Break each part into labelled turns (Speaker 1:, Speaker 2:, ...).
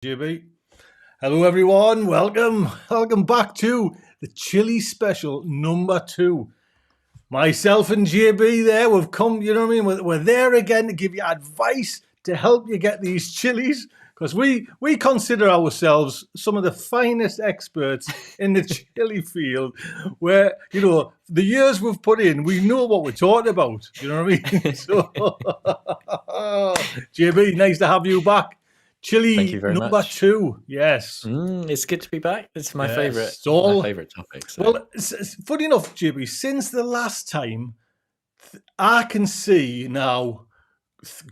Speaker 1: JB. Hello, everyone. Welcome back to the Chilli Special number 2. Myself and JB there, we've come, you know what I mean? We're there again to give you advice to help you get these chilies because we consider ourselves some of the finest experts in the chili field where, the years we've put in, we know what we're talking about. You know what I mean? So, JB, nice to have you back.
Speaker 2: Thank
Speaker 1: Chili
Speaker 2: you very
Speaker 1: number
Speaker 2: much.
Speaker 1: 2, yes.
Speaker 2: It's good to be back. It's my
Speaker 1: Yes,
Speaker 2: favorite topic. So.
Speaker 1: Well, funny enough, JB, since the last time, I can see now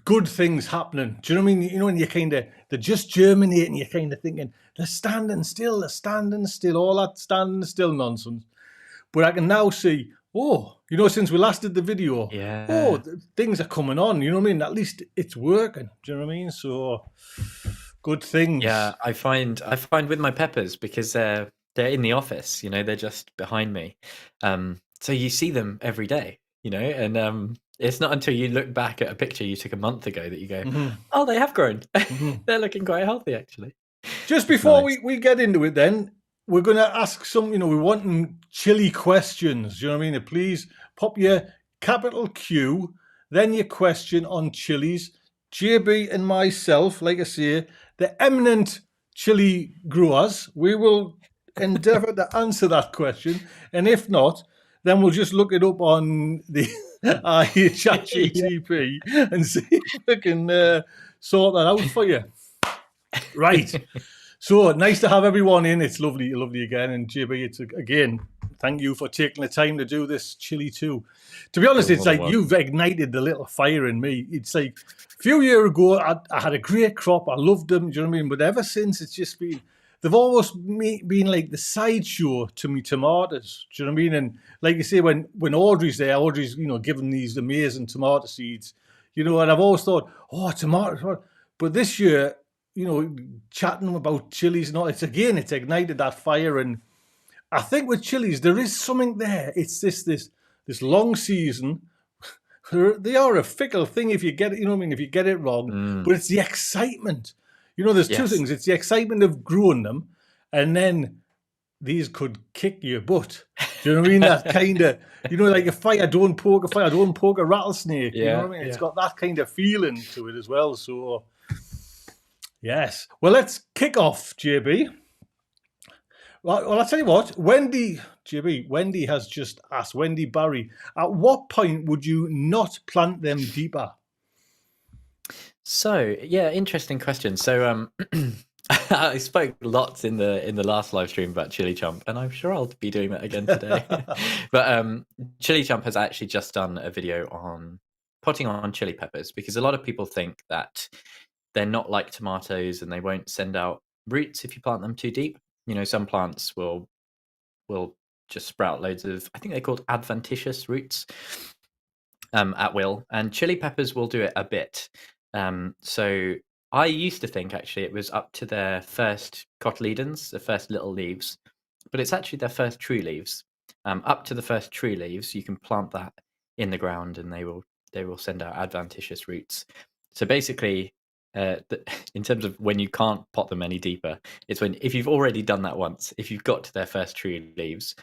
Speaker 1: good things happening. Do you know what I mean? You know, when they're just germinating, you're kind of thinking, they're standing still, all that standing still nonsense. But I can now see, since we last did the video, things are coming on, you know what I mean? At least it's working, do you know what I mean? So, good things.
Speaker 2: Yeah, I find with my peppers, because they're in the office, they're just behind me. So you see them every day, and it's not until you look back at a picture you took a month ago that you go, oh, they have grown. They're looking quite healthy, actually.
Speaker 1: Just before we get into it then, we're going to ask some, we're wanting chili questions. You know what I mean? Please pop your capital Q, then your question on chilies. JB and myself, like I say, the eminent chili growers, we will endeavour to answer that question. And if not, then we'll just look it up on the ChatGPT and see if we can sort that out for you. Right. So nice to have everyone in. It's lovely again. And JB, it's again, thank you for taking the time to do this chili too. To be honest, it's like you've ignited the little fire in me. It's like a few years ago, I had a great crop. I loved them. Do you know what I mean? But ever since, it's just been, they've almost been like the sideshow to me tomatoes. Do you know what I mean? And like you say, when Audrey's there, Audrey's, giving these amazing tomato seeds, and I've always thought, tomatoes. But this year, chatting about chilies and all, it's ignited that fire. And I think with chilies, there is something there. It's this long season. They are a fickle thing if you get it, if you get it wrong. But it's the excitement. There's two things. It's the excitement of growing them, and then these could kick your butt. Do you know what I mean? That kind of, like a fire, don't poke a rattlesnake. You know what I mean? It's got that kind of feeling to it as well. So, yes. Well, let's kick off, JB. Well, I'll tell you what, Wendy has just asked, Wendy Barry, at what point would you not plant them deeper?
Speaker 2: So, yeah, interesting question. So, I spoke lots in the last live stream about Chili Chomp, and I'm sure I'll be doing that again today. But Chili Chomp has actually just done a video on potting on chili peppers, because a lot of people think that they're not like tomatoes and they won't send out roots if you plant them too deep. Some plants will just sprout loads of, I think they're called adventitious roots at will, and chili peppers will do it a bit. So I used to think actually it was up to their first cotyledons, the first little leaves, but it's actually their first true leaves. Up to the first true leaves, you can plant that in the ground and they will send out adventitious roots. So basically, in terms of when you can't pot them any deeper, it's if you've already done that once, if you've got to their first true leaves,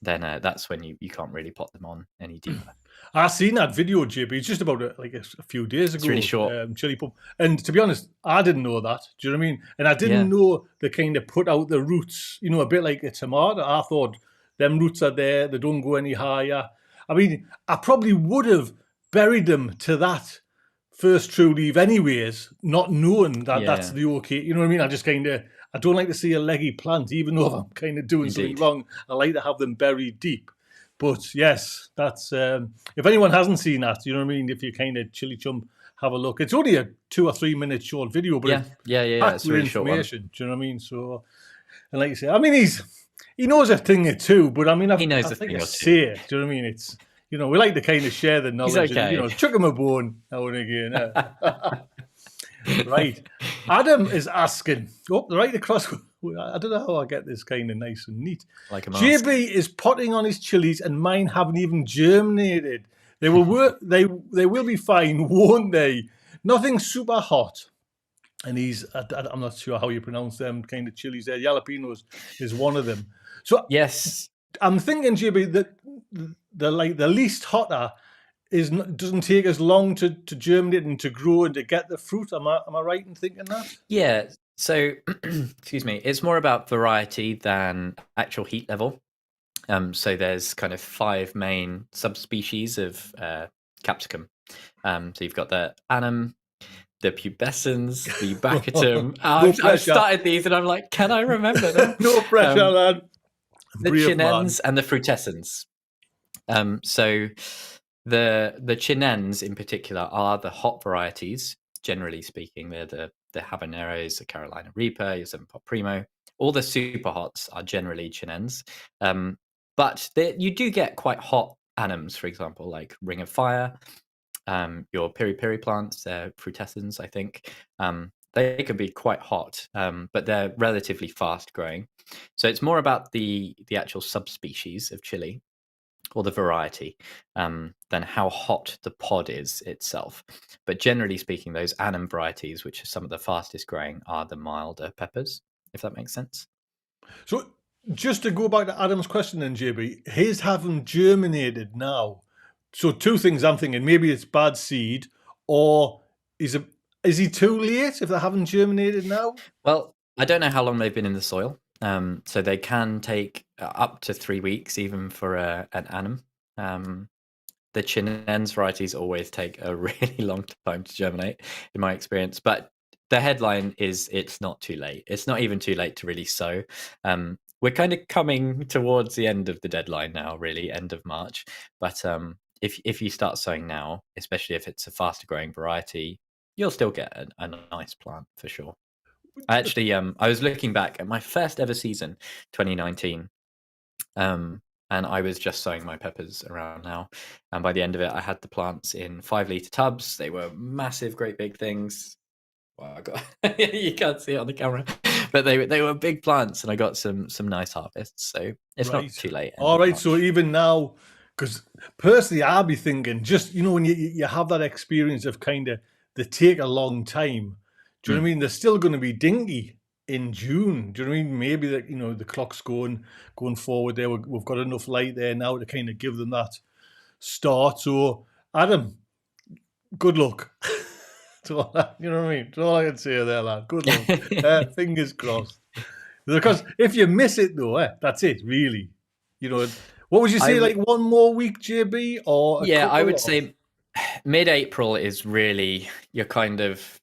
Speaker 2: then that's when you can't really pot them on any deeper.
Speaker 1: I've seen that video, JB. It's just about a few days ago.
Speaker 2: It's really short.
Speaker 1: Chili pump. And to be honest, I didn't know that. Do you know what I mean? And I didn't know they kind of put out the roots, a bit like a tomato. I thought them roots are there. They don't go any higher. I mean, I probably would have buried them to that first true leaf anyways, not knowing that that's the okay. You know what I mean? I just I don't like to see a leggy plant, even though I'm kind of doing something wrong. I like to have them buried deep. But yes, that's if anyone hasn't seen that, you know what I mean? If you kind of Chili Chomp, have a look. It's only a 2 or 3 minute short video, but
Speaker 2: it's really short one.
Speaker 1: Do you know what I mean? So, and like you say, I mean, he knows a thing or two, but I mean,
Speaker 2: he knows a thing or two.
Speaker 1: Say it. Do you know what I mean? It's we like to kind of share the knowledge. And, chuck him a bone now and again. Right. Adam is asking, right across. I don't know how I get this kind of nice and neat.
Speaker 2: Like a mask.
Speaker 1: JB is potting on his chilies and mine haven't even germinated. They will work. They will be fine, won't they? Nothing super hot. and I'm not sure how you pronounce them kind of chilies there. Jalapenos is one of them. So
Speaker 2: Yes.
Speaker 1: I'm thinking, JB, that the least hotter doesn't take as long to germinate and to grow and to get the fruit. Am I right in thinking that?
Speaker 2: Yeah. So, excuse me, it's more about variety than actual heat level. So there's kind of 5 main subspecies of capsicum. So you've got the anum, the pubescens, the bacatum.
Speaker 1: No
Speaker 2: I've
Speaker 1: pressure.
Speaker 2: started these and I'm like, can I remember them?
Speaker 1: No pressure, lad.
Speaker 2: The
Speaker 1: Brave man.
Speaker 2: chinens and the frutescens. So the chinens in particular are the hot varieties. Generally speaking, they're the habaneros, the Carolina Reaper, your 7-pot Primo. All the super hots are generally chinens. But you do get quite hot anums, for example, like Ring of Fire, your piri piri plants, they're frutescens, I think. They can be quite hot, but they're relatively fast growing. So it's more about the actual subspecies of chili or the variety than how hot the pod is itself. But generally speaking, those anum varieties, which are some of the fastest growing, are the milder peppers, if that makes sense.
Speaker 1: So just to go back to Adam's question then, JB, his haven't germinated now. So 2 things I'm thinking, maybe it's bad seed, or is he too late if they haven't germinated now?
Speaker 2: Well, I don't know how long they've been in the soil. So they can take up to 3 weeks even for an anum. The chinense varieties always take a really long time to germinate, in my experience. But the headline is it's not too late. It's not even too late to really sow. We're kind of coming towards the end of the deadline now, really, end of March. But if you start sowing now, especially if it's a faster growing variety, you'll still get a nice plant for sure. I actually, I was looking back at my first ever season, 2019, and I was just sowing my peppers around now. And by the end of it, I had the plants in 5-litre tubs. They were massive, great big things. Wow, I got you can't see it on the camera, but they were big plants, and I got some nice harvests. So it's not too late.
Speaker 1: All right, so even now, because personally, I'll be thinking, just when you have that experience of kind of they take a long time. Do you know what I mean? They're still going to be dinky in June. Do you know what I mean? Maybe that the clock's going forward there. We've got enough light there now to kind of give them that start. So Adam, good luck. You know what I mean? That's all I can say there, lad. Good luck. Fingers crossed. Because if you miss it, though, that's it, really. What would you say, like 1 more week, JB? Or
Speaker 2: I would say mid-April is really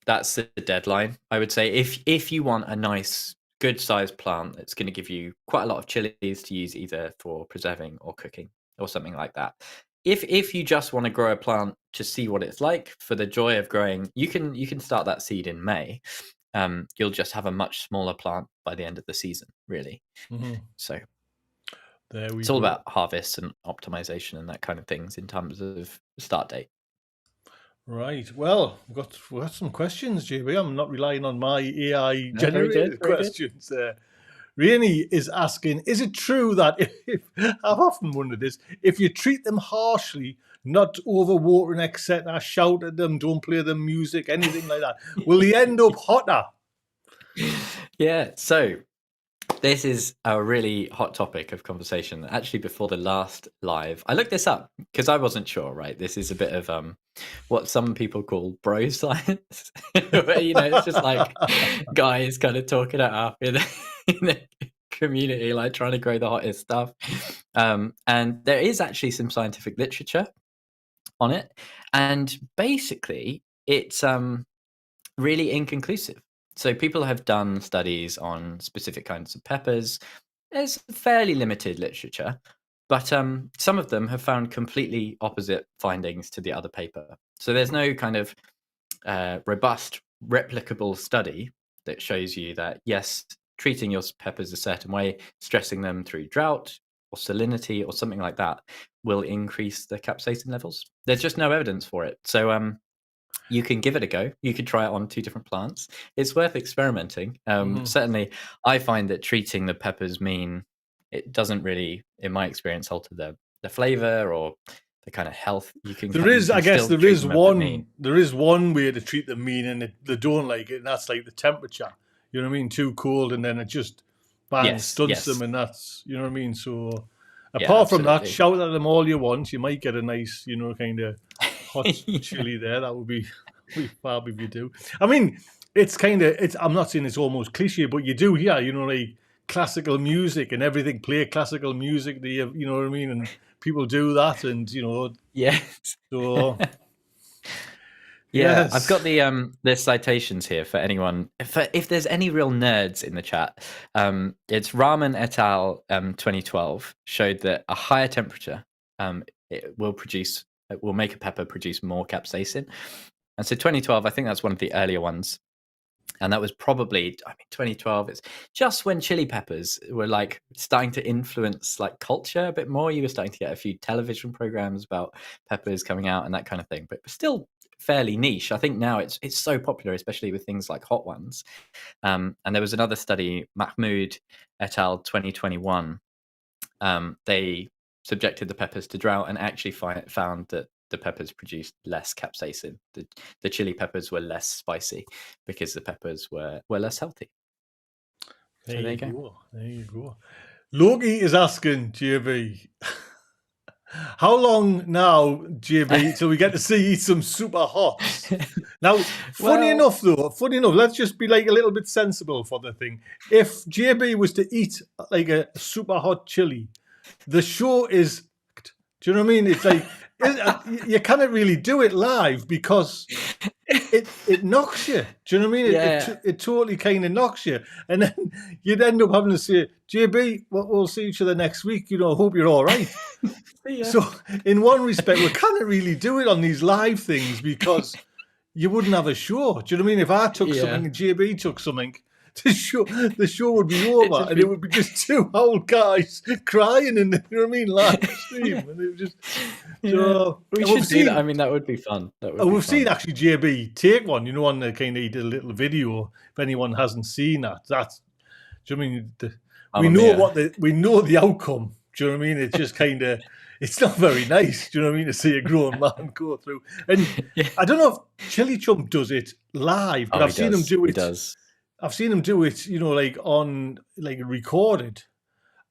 Speaker 2: that's the deadline. I would say if you want a nice, good-sized plant that's going to give you quite a lot of chilies to use either for preserving or cooking or something like that. If you just want to grow a plant to see what it's like for the joy of growing, you can start that seed in May. You'll just have a much smaller plant by the end of the season, really. So it's all about harvest and optimization and that kind of things in terms of start date.
Speaker 1: Right. Well, we've got some questions, JB. I'm not relying on my AI generated questions there. Rainey is asking, is it true that I've often wondered this, if you treat them harshly, not overwatering, etc., shout at them, don't play them music, anything like that, will they end up hotter?
Speaker 2: Yeah, so this is a really hot topic of conversation. Actually, before the last live, I looked this up because I wasn't sure, right? This is a bit of what some people call bro science. Where, it's just like guys kind of talking it up in the community, like trying to grow the hottest stuff. And there is actually some scientific literature on it. And basically, it's really inconclusive. So people have done studies on specific kinds of peppers. There's fairly limited literature, but some of them have found completely opposite findings to the other paper. So there's no kind of robust, replicable study that shows you that, yes, treating your peppers a certain way, stressing them through drought or salinity or something like that will increase the capsaicin levels. There's just no evidence for it. So you can give it a go. You could try it on 2 different plants. It's worth experimenting. Certainly, I find that treating the peppers it doesn't really, in my experience, alter the flavor or kind of health. You can.
Speaker 1: There is,
Speaker 2: you can
Speaker 1: I guess,
Speaker 2: still
Speaker 1: there
Speaker 2: treat
Speaker 1: is
Speaker 2: them a bit mean.
Speaker 1: one. There is one way to treat them mean, and they don't like it, and that's like the temperature. You know what I mean? Too cold, and then it just stunts them, and that's, you know what I mean. So, apart from that, shout at them all you want. You might get a nice, you know, kind of hot chili there. That would be fab if you do. I mean, it's kind of. I'm not saying it's almost cliche, but you do hear, you know, like classical music and everything. Play classical music. You know what I mean, and people do that, and you know.
Speaker 2: Yes.
Speaker 1: So.
Speaker 2: Yeah,
Speaker 1: Yes.
Speaker 2: I've got the citations here for anyone. If there's any real nerds in the chat, it's Rahman et al. 2012 showed that a higher temperature it will make a pepper produce more capsaicin. And so 2012, I think that's one of the earlier ones. And that was probably, 2012. It's just when chili peppers were like starting to influence like culture a bit more. You were starting to get a few television programs about peppers coming out and that kind of thing. But still fairly niche. I think now it's so popular, especially with things like hot ones. And there was another study, Mahmoud et al. 2021. They subjected the peppers to drought and actually found that the peppers produced less capsaicin. The chili peppers were less spicy because the peppers were less healthy.
Speaker 1: There you go. There you go. Loki is asking JB, how long now, JB, till we get to see some super hots? Now, funny enough, let's just be like a little bit sensible for the thing. If JB was to eat like a super hot chili, the show is, do you know what I mean? It's like, you cannot really do it live because it knocks you. Do you know what I mean? It totally kind of knocks you. And then you'd end up having to say, JB, we'll see each other next week. You know, hope you're all right. So in one respect, we can't really do it on these live things because you wouldn't have a show. Do you know what I mean? If I took something and JB took something, the show would be over, and it would be just two old guys crying in the, you know what I mean, live stream, and it was just. So
Speaker 2: we should see that. I mean, that would be fun.
Speaker 1: We've seen actually JB take one, you know, on the kind of, he did a little video. If anyone hasn't seen that, that's. Do you know what I mean? We know the outcome. Do you know what I mean? It's just kind of. It's not very nice, do you know what I mean, to see a grown man go through. And I don't know if Chili Chump does it live, but I've seen him do it.
Speaker 2: He does.
Speaker 1: I've seen him do it, you know, like on, like recorded.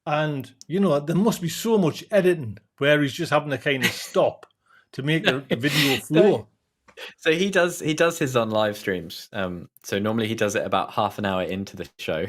Speaker 1: And, you know, there must be so much editing where he's just having to kind of stop to make the video flow.
Speaker 2: So he does his on live streams. So normally he does it about half an hour into the show.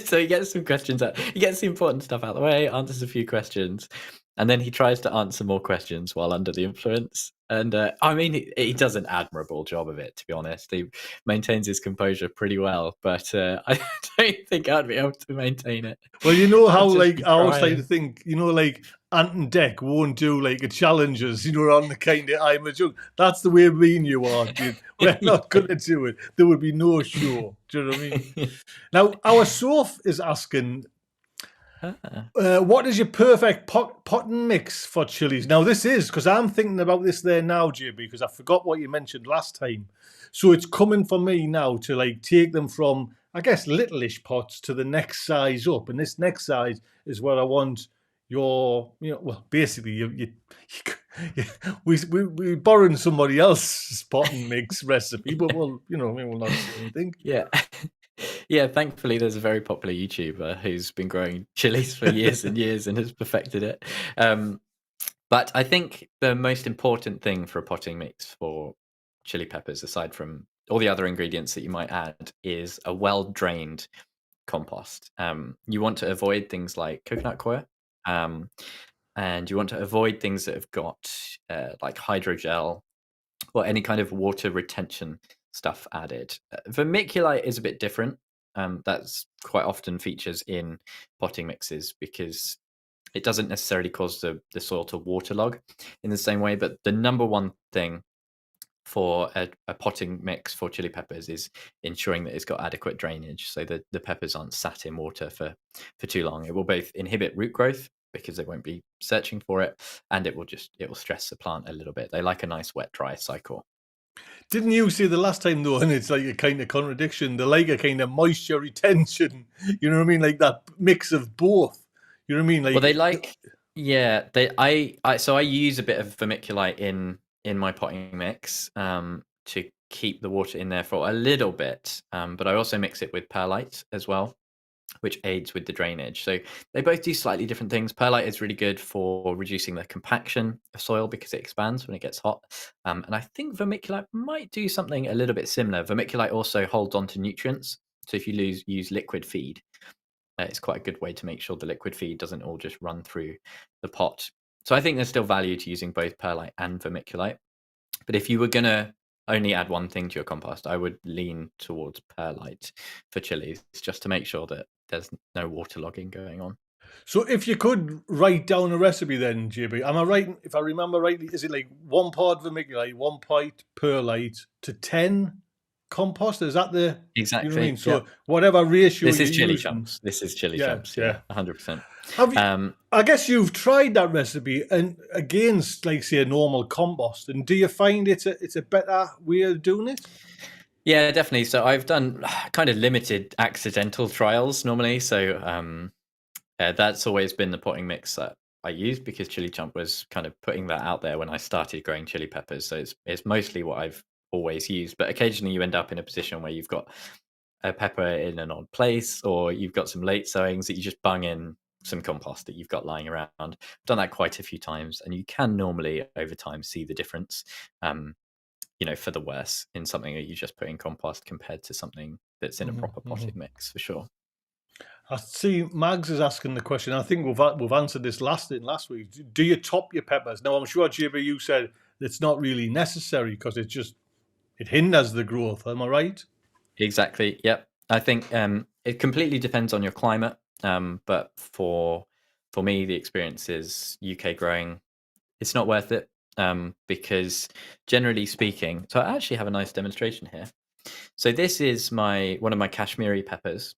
Speaker 2: So he gets some questions out. He gets the important stuff out of the way, answers a few questions. And then he tries to answer more questions while under the influence. And I mean, he does an admirable job of it, to be honest. He maintains his composure pretty well, but I don't think I'd be able to maintain it.
Speaker 1: Well, you know how, like, I always like to think, you know, like, Ant and Dec won't do, like, a challenges, you know, on the kind of, I'm a joke. That's the way me and you are, dude. We're not going to do it. There would be no show. Do you know what I mean? Now, our Soph is asking, what is your perfect potting mix for chilies? Now, this is, because I'm thinking about this there now, JB, because I forgot what you mentioned last time. So it's coming for me now to, like, take them from, I guess, littleish pots to the next size up. And this next size is where I want your, you know, well, basically, we're borrowing somebody else's potting mix recipe, but we'll, you know, we will not say anything.
Speaker 2: Yeah. Yeah, thankfully there's a very popular YouTuber who's been growing chilies for years and years and has perfected it. But I think the most important thing for a potting mix for chili peppers, aside from all the other ingredients that you might add, is a well-drained compost. You want to avoid things like coconut coir, and you want to avoid things that have got like hydrogel or any kind of water retention stuff added. Vermiculite is a bit different. That's quite often features in potting mixes because it doesn't necessarily cause the soil to waterlog in the same way. But the number one thing for a potting mix for chili peppers is ensuring that it's got adequate drainage so that the peppers aren't sat in water for too long. It will both inhibit root growth because they won't be searching for it, and it will stress the plant a little bit. They like a nice wet dry cycle.
Speaker 1: Didn't you say the last time, though, and it's like a kind of contradiction, they like a kind of moisture retention, you know what I mean? Like that mix of both, you know what I mean? Like,
Speaker 2: well, they like Yeah, so I use a bit of vermiculite in my potting mix to keep the water in there for a little bit, but I also mix it with perlite as well, which aids with the drainage. So they both do slightly different things. Perlite is really good for reducing the compaction of soil because it expands when it gets hot. And I think vermiculite might do something a little bit similar. Vermiculite also holds on to nutrients. So if you use liquid feed, it's quite a good way to make sure the liquid feed doesn't all just run through the pot. So I think there's still value to using both perlite and vermiculite. But if you were going to only add one thing to your compost, I would lean towards perlite for chilies, just to make sure that there's no waterlogging going on.
Speaker 1: So if you could write down a recipe then, JB, am I right? If I remember rightly, is it like 1 part vermiculite, 1 part perlite to 10 compost? Is that the, you know what I
Speaker 2: Exactly.
Speaker 1: mean? So
Speaker 2: Yep.
Speaker 1: whatever ratio
Speaker 2: This
Speaker 1: you're
Speaker 2: is chili
Speaker 1: using.
Speaker 2: chumps. This is chili
Speaker 1: Yeah,
Speaker 2: chumps.
Speaker 1: yeah.
Speaker 2: 100%.
Speaker 1: Have you, I guess you've tried that recipe and against, like, say, a normal compost. And do you find it's a better way of doing it?
Speaker 2: Yeah, definitely. So I've done kind of limited accidental trials normally. So that's always been the potting mix that I use, because Chili Chump was kind of putting that out there when I started growing chili peppers. So it's mostly what I've always used. But occasionally you end up in a position where you've got a pepper in an odd place, or you've got some late sowings that you just bung in some compost that you've got lying around. I've done that quite a few times, and you can normally over time see the difference, for the worse in something that you just put in compost compared to something that's in a proper potting mix, for sure.
Speaker 1: I see Mags is asking the question. I think we've answered this last week. Do you top your peppers? Now, I'm sure, JB, you said it's not really necessary because it hinders the growth. Am I right?
Speaker 2: Exactly. Yep. I think it completely depends on your climate. But for me, the experience is UK growing. It's not worth it, because generally speaking, so I actually have a nice demonstration here. So this is one of my Kashmiri peppers,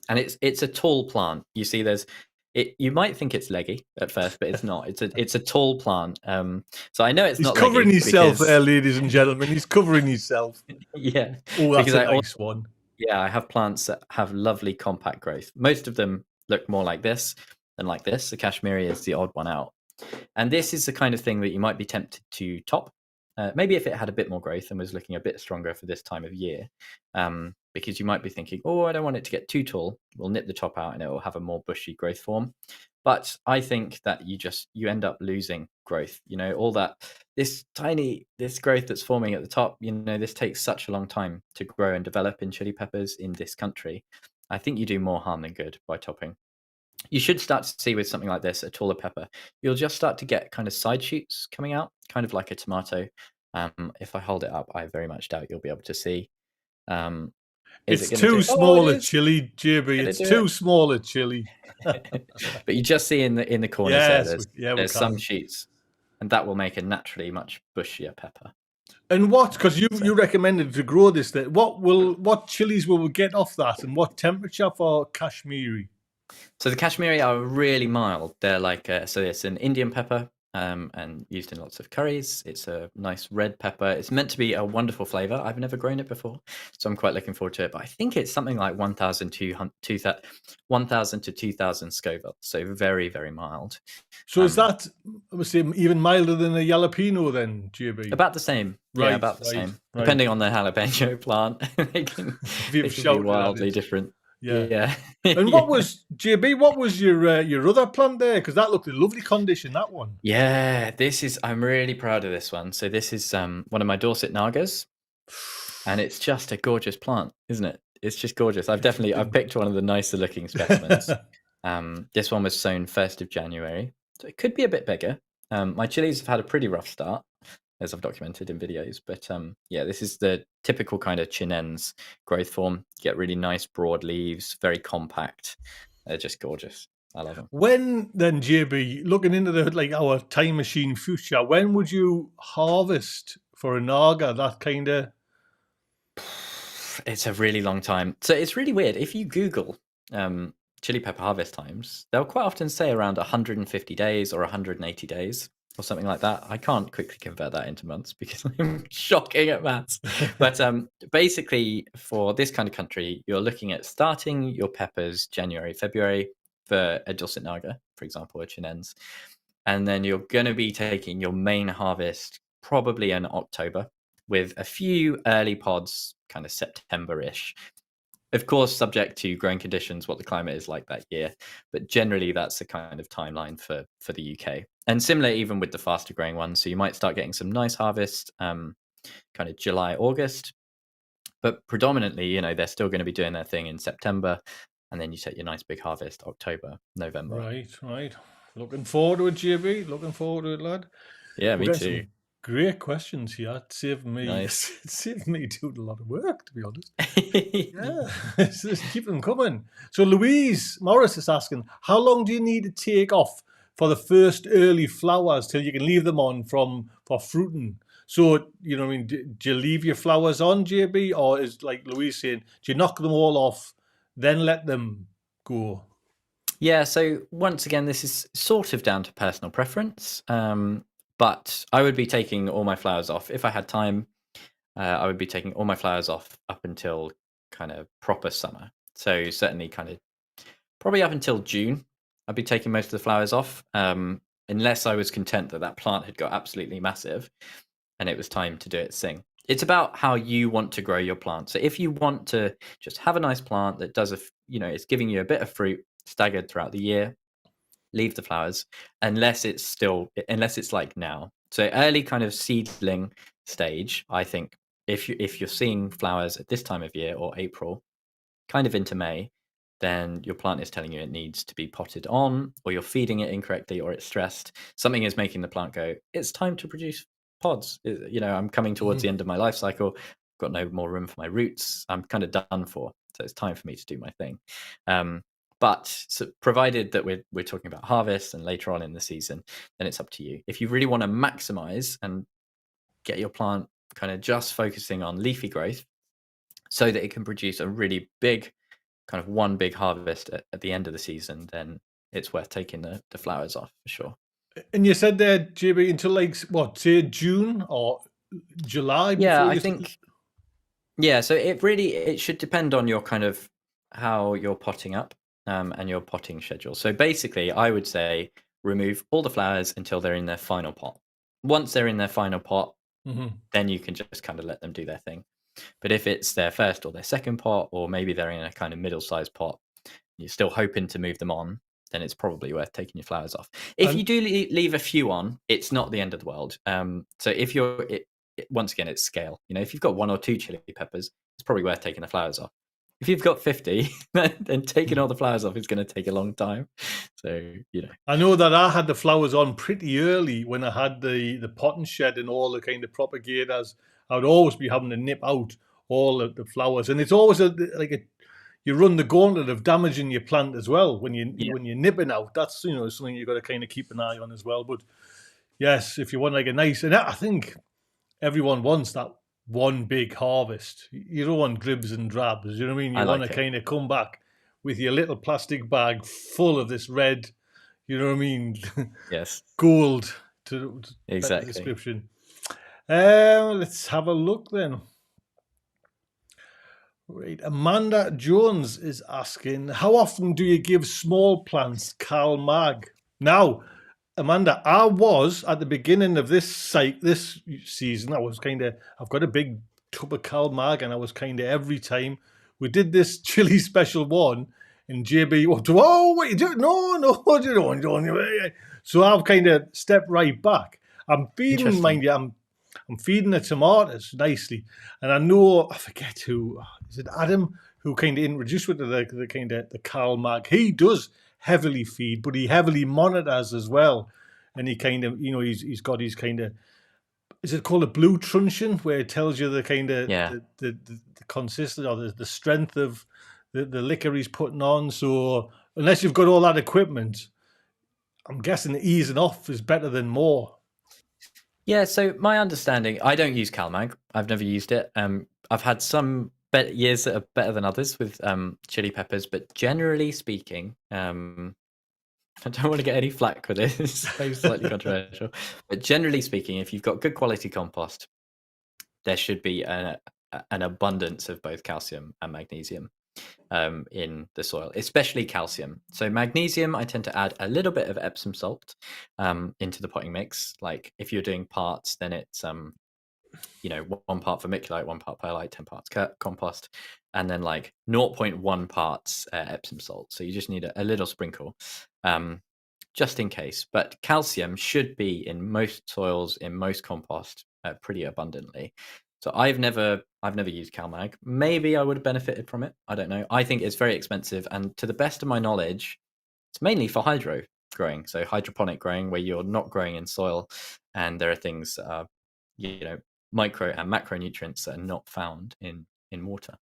Speaker 2: and it's a tall plant. You see, you might think it's leggy at first, but it's not. It's a tall plant. So I know it's
Speaker 1: He's
Speaker 2: not
Speaker 1: covering
Speaker 2: leggy
Speaker 1: himself
Speaker 2: because
Speaker 1: there, ladies and gentlemen. He's covering himself.
Speaker 2: yeah,
Speaker 1: Oh, that's
Speaker 2: because
Speaker 1: a nice one.
Speaker 2: yeah, I have plants that have lovely compact growth. Most of them look more like this than like this. The Kashmiri is the odd one out. And this is the kind of thing that you might be tempted to top. Maybe if it had a bit more growth and was looking a bit stronger for this time of year, because you might be thinking, oh, I don't want it to get too tall. We'll nip the top out and it will have a more bushy growth form. But I think that you end up losing growth. All that this growth that's forming at the top. This takes such a long time to grow and develop in chili peppers in this country. I think you do more harm than good by topping. You should start to see with something like this, a taller pepper, you'll just start to get kind of side shoots coming out, kind of like a tomato. If I hold it up, I very much doubt you'll be able to see.
Speaker 1: It's too small a chili, JB. It's too small a chili.
Speaker 2: But you just see in the corners there's some shoots, and that will make a naturally much bushier pepper.
Speaker 1: And because you recommended to grow this, what chilies will we get off that, and what temperature for Kashmiri?
Speaker 2: So the Kashmiri are really mild. They're like so it's an Indian pepper, and used in lots of curries. It's a nice red pepper. It's meant to be a wonderful flavor. I've never grown it before, so I'm quite looking forward to it. But I think it's something like 1,000 to 2,000 Scoville. So very, very mild.
Speaker 1: So is that, I would say, even milder than a jalapeno then, JB?
Speaker 2: About the same.
Speaker 1: Right,
Speaker 2: yeah, about the
Speaker 1: right,
Speaker 2: same.
Speaker 1: right.
Speaker 2: Depending on the jalapeno plant, they can be wildly different. Yeah.
Speaker 1: And what was, JB, what was your other plant there? Because that looked in lovely condition, that one.
Speaker 2: Yeah, I'm really proud of this one. So this is one of my Dorset Nagas, and it's just a gorgeous plant, isn't it? It's just gorgeous. I've picked one of the nicer looking specimens. This one was sown 1st of January, so it could be a bit bigger. My chilies have had a pretty rough start, as I've documented in videos. But yeah, this is the typical kind of chinense growth form. You get really nice broad leaves, very compact. They're just gorgeous. I love them.
Speaker 1: When then, JB, looking into our time machine future, when would you harvest for a Naga? That kind of...
Speaker 2: It's a really long time. So it's really weird. If you Google chili pepper harvest times, they'll quite often say around 150 days or 180 days or something like that. I can't quickly convert that into months because I'm shocking at maths. But basically, for this kind of country, you're looking at starting your peppers January, February, for a dulcet naga, for example, or chinense. And then you're going to be taking your main harvest probably in October, with a few early pods kind of September-ish. Of course, subject to growing conditions, what the climate is like that year. But generally, that's the kind of timeline for the UK. And similar even with the faster growing ones. So you might start getting some nice harvest kind of July, August. But predominantly, they're still going to be doing their thing in September. And then you take your nice big harvest October, November.
Speaker 1: Right. Looking forward to it, JB. Looking forward to it, lad.
Speaker 2: Yeah,
Speaker 1: We're
Speaker 2: me
Speaker 1: getting
Speaker 2: too.
Speaker 1: some great questions here. It saved me,
Speaker 2: Nice.
Speaker 1: it saved me doing a lot of work, to be honest. Yeah, just keep them coming. So Louise Morris is asking, how long do you need to take off for the first early flowers till you can leave them on for fruiting? So, you know what I mean, do you leave your flowers on, JB? Or is, like Louise saying, do you knock them all off, then let them go?
Speaker 2: Yeah, so once again, this is sort of down to personal preference. But I would be taking all my flowers off. If I had time, I would be taking all my flowers off up until kind of proper summer. So certainly kind of probably up until June, I'd be taking most of the flowers off, unless I was content that that plant had got absolutely massive and it was time to do its thing. It's about how you want to grow your plant. So if you want to just have a nice plant that does it's giving you a bit of fruit staggered throughout the year, leave the flowers unless it's like now. So early kind of seedling stage, I think if you're seeing flowers at this time of year or April, kind of into May, then your plant is telling you it needs to be potted on, or you're feeding it incorrectly, or it's stressed. Something is making the plant go, it's time to produce pods. I'm coming towards the end of my life cycle. I've got no more room for my roots. I'm kind of done for. So it's time for me to do my thing. But so provided that we're talking about harvest and later on in the season, then it's up to you. If you really want to maximize and get your plant kind of just focusing on leafy growth so that it can produce a really big kind of one big harvest at the end of the season, then it's worth taking the flowers off for sure.
Speaker 1: And you said there, JB, until like what, say June or July?
Speaker 2: Yeah, I think. Yeah, so it should depend on your kind of how you're potting up and your potting schedule. So basically, I would say remove all the flowers until they're in their final pot. Once they're in their final pot, then you can just kind of let them do their thing. But if it's their first or their second pot, or maybe they're in a kind of middle-sized pot, you're still hoping to move them on, then it's probably worth taking your flowers off. If you do leave a few on, it's not the end of the world. So if once again, it's scale. If you've got 1 or 2 chili peppers, it's probably worth taking the flowers off. If you've got 50, then taking all the flowers off is going to take a long time. So,
Speaker 1: I know that I had the flowers on pretty early when I had the potting shed and all the kind of propagators. I would always be having to nip out all of the flowers. And it's always you run the gauntlet of damaging your plant as well when you're nipping out. That's something you've got to kind of keep an eye on as well. But yes, if you want like a nice, and I think everyone wants that one big harvest. You don't want dribs and drabs. You know what I mean? You want to kind of come back with your little plastic bag full of this red, you know what I mean?
Speaker 2: Yes.
Speaker 1: Gold to
Speaker 2: exactly.
Speaker 1: Description. Let's have a look then. Right, Amanda Jones is asking, how often do you give small plants Cal Mag? Now, Amanda, I was at the beginning of this season, I've got a big tub of Cal Mag, and I was kind of every time we did this Chilli Special one, and JB walked, oh, what you doing? No, you don't. So I've kind of stepped right back. I'm feeding, mind you, I'm feeding the tomatoes nicely, and I know, I forget who, is it Adam, who kind of introduced me to the kind of the Cal Mag. He does heavily feed, but he heavily monitors as well, and he kind of, he's got his kind of, is it called a blue truncheon, where it tells you the kind of the consistency or the strength of the liquor he's putting on. So unless you've got all that equipment, I'm guessing easing off is better than more.
Speaker 2: Yeah, so my understanding, I don't use CalMag. I've never used it. I've had some years that are better than others with chili peppers, but generally speaking, I don't want to get any flack with this. It's slightly controversial. But generally speaking, if you've got good quality compost, there should be an abundance of both calcium and magnesium. in the soil, especially calcium. So magnesium, I tend to add a little bit of Epsom salt into the potting mix. Like if you're doing parts, then it's 1 part vermiculite, 1 part perlite, 10 parts compost, and then like 0.1 parts Epsom salt. So you just need a little sprinkle, just in case. But calcium should be in most soils, in most compost, pretty abundantly. So I've never used CalMag. Maybe I would have benefited from it. I don't know. I think it's very expensive, and to the best of my knowledge, it's mainly for hydro growing, so hydroponic growing, where you're not growing in soil, and there are things, micro and macronutrients that are not found in water.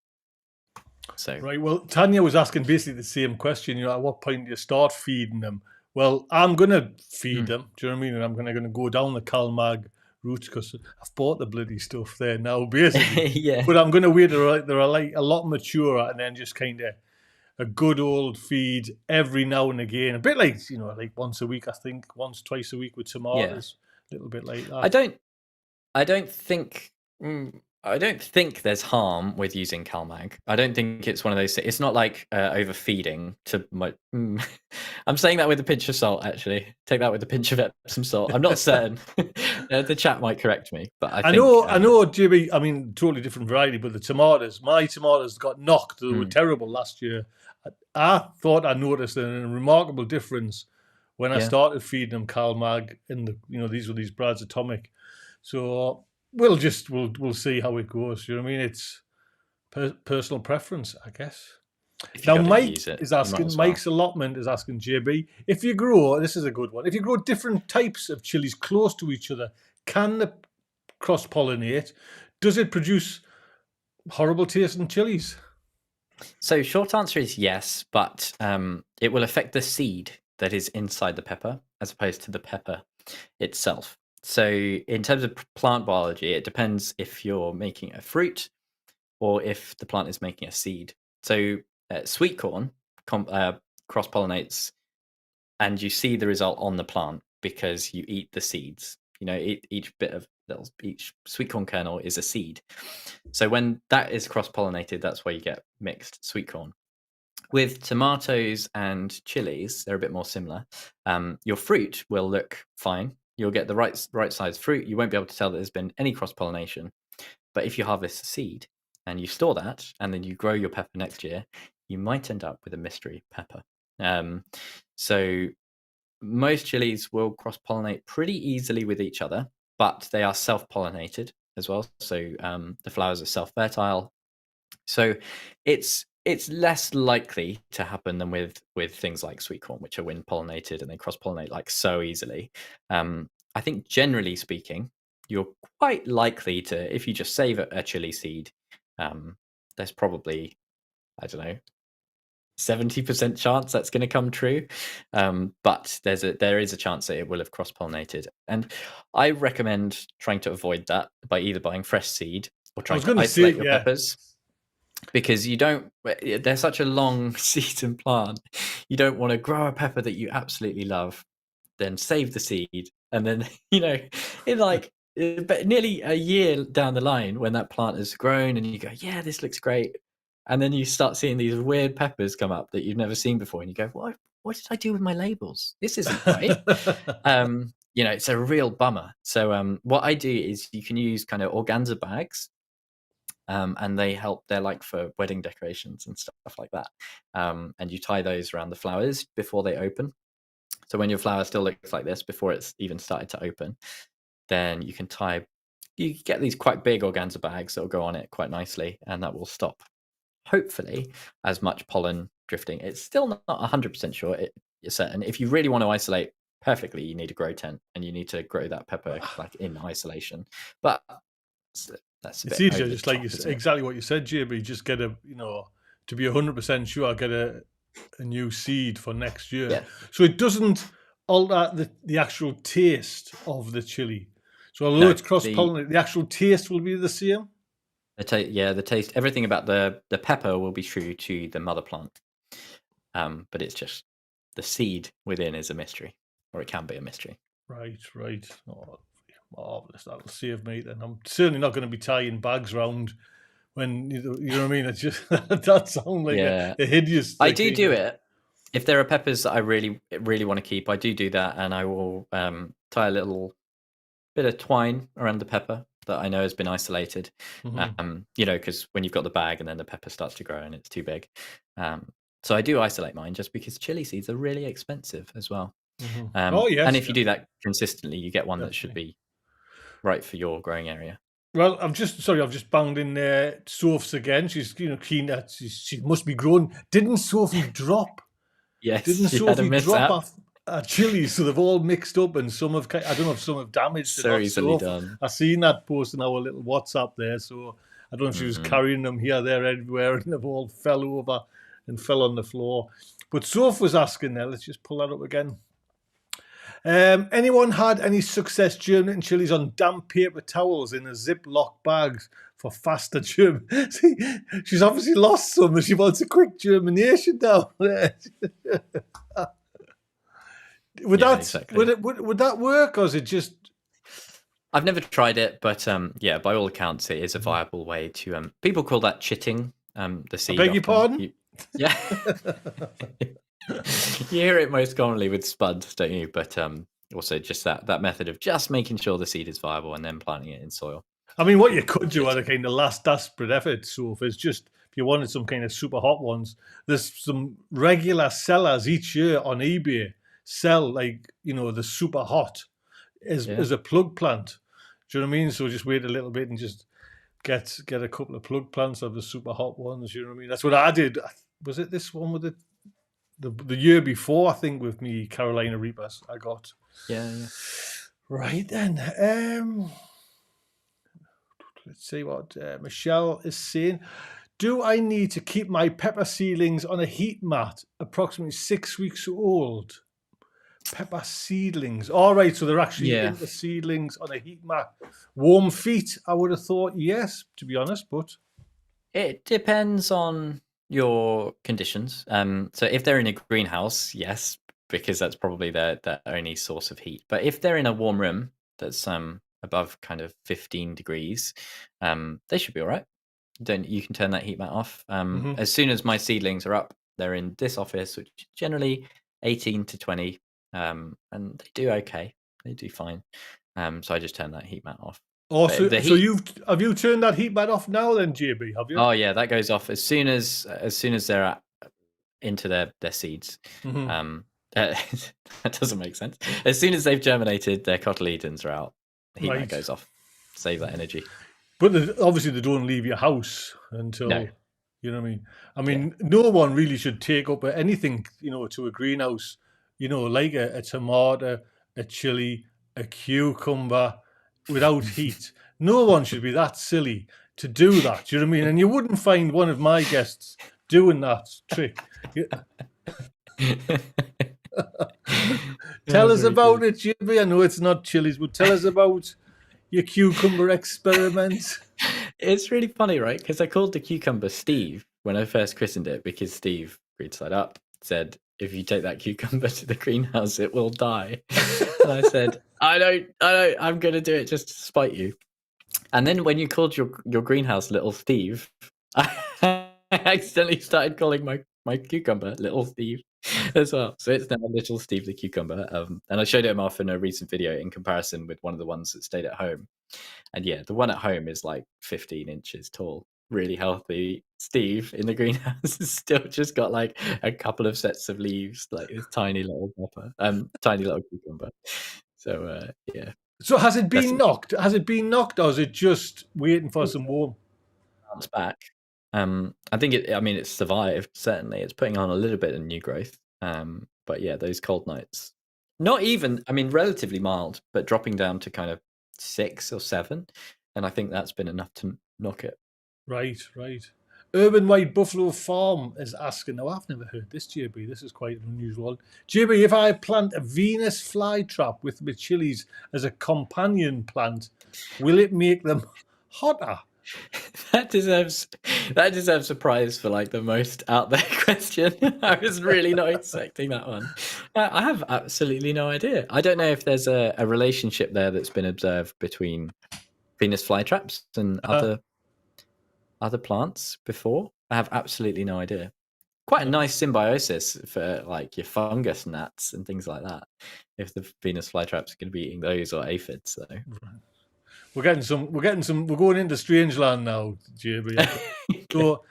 Speaker 2: So
Speaker 1: right. Well, Tanya was asking basically the same question. At what point do you start feeding them? Well, I'm gonna feed them. Do you know what I mean? And I'm gonna go down the CalMag route because I've bought the bloody stuff there now, basically.
Speaker 2: yeah,
Speaker 1: But I'm gonna wait. They're like a lot maturer, and then just kind of a good old feed every now and again. A bit like like once a week. I think twice a week with tomatoes. A little bit like that.
Speaker 2: I don't think. I don't think there's harm with using CalMag. I don't think it's one of those. It's not like overfeeding to my. I'm saying that with a pinch of salt. Actually, take that with a pinch of Epsom salt. I'm not certain. The chat might correct me, but I
Speaker 1: know, Jimmy. I mean, totally different variety. But my tomatoes got knocked. They were terrible last year. I thought I noticed a remarkable difference when I started feeding them CalMag. These were these Brad's Atomic. So we'll see how it goes. You know what I mean? It's personal preference, I guess. Now, Mike is asking. Mike's allotment is asking JB, if you grow. This is a good one. If you grow different types of chilies close to each other, can they cross pollinate? Does it produce horrible tasting chilies?
Speaker 2: So short answer is yes, but it will affect the seed that is inside the pepper as opposed to the pepper itself. So in terms of plant biology, it depends if you're making a fruit or if the plant is making a seed. So sweet corn cross-pollinates, and you see the result on the plant because you eat the seeds. Each sweet corn kernel is a seed. So when that is cross-pollinated, that's where you get mixed sweet corn. With tomatoes and chilies, they're a bit more similar. Your fruit will look fine. You'll get the right size fruit. You won't be able to tell that there's been any cross-pollination. But if you harvest a seed and you store that, and then you grow your pepper next year, you might end up with a mystery pepper. So most chilies will cross-pollinate pretty easily with each other, but they are self-pollinated as well. So the flowers are self-fertile. So it's less likely to happen than with things like sweet corn, which are wind pollinated and they cross-pollinate like so easily. I think generally speaking, you're quite likely to, if you just save a chili seed, there's probably, I don't know, 70% chance that's going to come true, but there is a chance that it will have cross-pollinated, and I recommend trying to avoid that by either buying fresh seed or trying to isolate your peppers, because they're such a long season plant. You don't want to grow a pepper that you absolutely love, then save the seed, and then in like nearly a year down the line, when that plant has grown and you go, yeah, this looks great, and then you start seeing these weird peppers come up that you've never seen before, and you go, what did I do with my labels? This isn't right. It's a real bummer. So what I do is you can use kind of organza bags, and they help. They're like for wedding decorations and stuff like that, and you tie those around the flowers before they open. So when your flower still looks like this before it's even started to open, then you get these quite big organza bags that will go on it quite nicely, and that will stop, hopefully, as much pollen drifting. It's still not 100% sure. You're certain. If you really want to isolate perfectly, you need a grow tent, and you need to grow that pepper like in isolation. But that's
Speaker 1: it's easier, just like exactly what you said, JB. Just get to be 100% sure, get a new seed for next year.
Speaker 2: Yeah.
Speaker 1: So it doesn't alter the actual taste of the chili. So although it's cross-pollinated, the actual taste will be the same?
Speaker 2: The taste, everything about the pepper will be true to the mother plant. But it's just the seed within is a mystery, or it can be a mystery.
Speaker 1: Right. Oh, marvellous. That'll save me then. I'm certainly not going to be tying bags around when you know what I mean. It just that sounds like a hideous.
Speaker 2: I do it. If there are peppers that I really want to keep, I do that, and I will tie a little bit of twine around the pepper that I know has been isolated. Because when you've got the bag and then the pepper starts to grow and it's too big. So I do isolate mine just because chili seeds are really expensive as well. And if you do that consistently, you get one that should be right for your growing area.
Speaker 1: Well, I've just banged in Soph's again. She's keen that she must be growing. Didn't Sophie drop?
Speaker 2: Yes,
Speaker 1: didn't Sophie drop off chilies? So they've all mixed up, and some have. I don't know if some have damaged.
Speaker 2: So easily done.
Speaker 1: I seen that post in our little WhatsApp there. So I don't know if she was carrying them here, there, everywhere, and they've all fell over and fell on the floor. But Soph was asking there. Let's just pull that up again. Anyone had any success germinating chilies on damp paper towels in a Ziploc bags for faster germ? See, she's obviously lost some and she wants a quick germination down there. Would that work, or is it just?
Speaker 2: I've never tried it, but by all accounts, it is a viable way to. People call that chitting the seed.
Speaker 1: I beg your pardon?
Speaker 2: Yeah. You hear it most commonly with spuds, don't you? But also just that method of just making sure the seed is viable and then planting it in soil.
Speaker 1: I mean, what you could do as a kind of last desperate effort, so is just if you wanted some kind of super hot ones, there's some regular sellers each year on eBay sell the super hot as a plug plant. Do you know what I mean? So just wait a little bit and just get a couple of plug plants of the super hot ones. You know what I mean? That's what I did. Was it this one with the year before, I think, with me Carolina Reapers I got.
Speaker 2: Yeah.
Speaker 1: Right then. Let's see what Michelle is saying. Do I need to keep my pepper seedlings on a heat mat approximately 6 weeks old? Pepper seedlings. All right, so they're actually in the seedlings on a heat mat. Warm feet, I would have thought yes, to be honest, but
Speaker 2: it depends on your conditions. So if they're in a greenhouse, yes, because that's probably their only source of heat. But if they're in a warm room that's above kind of 15 degrees, they should be all right. You can turn that heat mat off. As soon as my seedlings are up, they're in this office, which is generally 18 to 20, and they do okay. They do fine. So I just turn that heat mat off.
Speaker 1: Oh, so have you turned that heat mat off now then, JB? Have you?
Speaker 2: Oh yeah, that goes off as soon as they're into their seeds. That doesn't make sense. As soon as they've germinated, their cotyledons are out. The heat mat goes off. Save that energy.
Speaker 1: But obviously they don't leave your house until you know what I mean. I mean, no one really should take up anything to a greenhouse. Like a tomato, a chili, a cucumber without heat. No one should be that silly to do that. Do you know what I mean? And you wouldn't find one of my guests doing that trick. Tell us about it, Jimmy. I know it's not chilies, but tell us about your cucumber experiment.
Speaker 2: It's really funny, right? Because I called the cucumber Steve when I first christened it, because Steve, Green Side Up, said, if you take that cucumber to the greenhouse, it will die. And I said, I don't, I'm going to do it just to spite you. And then when you called your greenhouse Little Steve, I accidentally started calling my cucumber Little Steve as well. So it's now Little Steve the cucumber. And I showed him off in a recent video in comparison with one of the ones that stayed at home. And yeah, the one at home is like 15 inches tall. Really healthy. Steve in the greenhouse has still just got like a couple of sets of leaves, like this tiny little pepper, tiny little cucumber. So yeah.
Speaker 1: So has it been knocked? Has it been knocked, or is it just waiting for some warm?
Speaker 2: Bounce back. I think it's survived. Certainly, it's putting on a little bit of new growth. But yeah, those cold nights, not even. I mean, relatively mild, but dropping down to kind of 6 or 7, and I think that's been enough to knock it.
Speaker 1: Right. Urban White Buffalo Farm is asking. Now, I've never heard this, JB. This is quite an unusual. JB, if I plant a Venus flytrap with my chilies as a companion plant, will it make them hotter?
Speaker 2: That deserves a prize for like the most out there question. I was really not expecting that one. I have absolutely no idea. I don't know if there's a relationship there that's been observed between Venus flytraps and other plants before. I have absolutely no idea. Quite a nice symbiosis for like your fungus gnats and things like that. If the Venus flytraps are going to be eating those or aphids, so
Speaker 1: We're getting some. We're going into strange land now, JB. I think. So,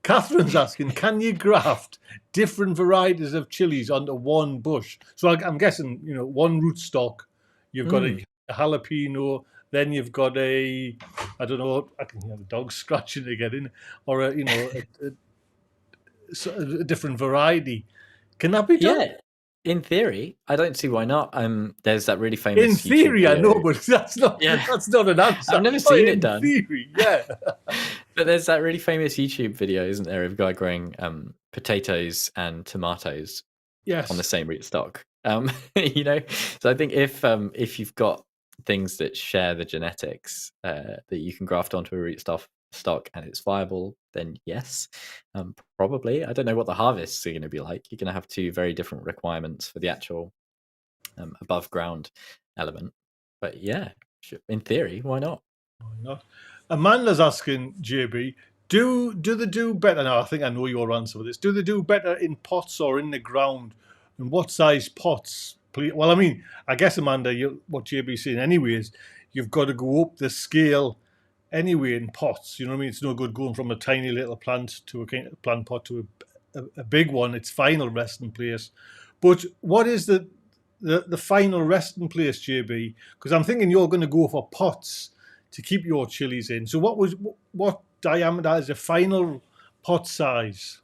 Speaker 1: Catherine's asking, can you graft different varieties of chilies onto one bush? So I'm guessing, one rootstock. You've got a jalapeno, then you've got I don't know, I can hear the dog scratching again, or a different variety. Can that be done?
Speaker 2: yeah. In theory, I don't see why not. There's that really famous.
Speaker 1: In theory, I know, but that's not an answer.
Speaker 2: I've never seen it done.
Speaker 1: In theory, yeah.
Speaker 2: But there's that really famous YouTube video, isn't there, of a guy growing potatoes and tomatoes on the same rootstock. So I think if you've got things that share the genetics that you can graft onto a rootstock and it's viable, then yes, probably. I don't know what the harvests are going to be like. You're going to have two very different requirements for the actual above ground element. But yeah, in theory, why not?
Speaker 1: Why not? Amanda's asking, JB, do they do better? Now, I think I know your answer for this. Do they do better in pots or in the ground? And what size pots? Well, I mean, I guess, Amanda, what JB's saying anyways, you've got to go up the scale anyway in pots. You know what I mean? It's no good going from a tiny little plant to a plant pot to a big one. It's final resting place. But what is the final resting place, JB? Because I'm thinking you're going to go for pots to keep your chilies in. So what diameter is the final pot size?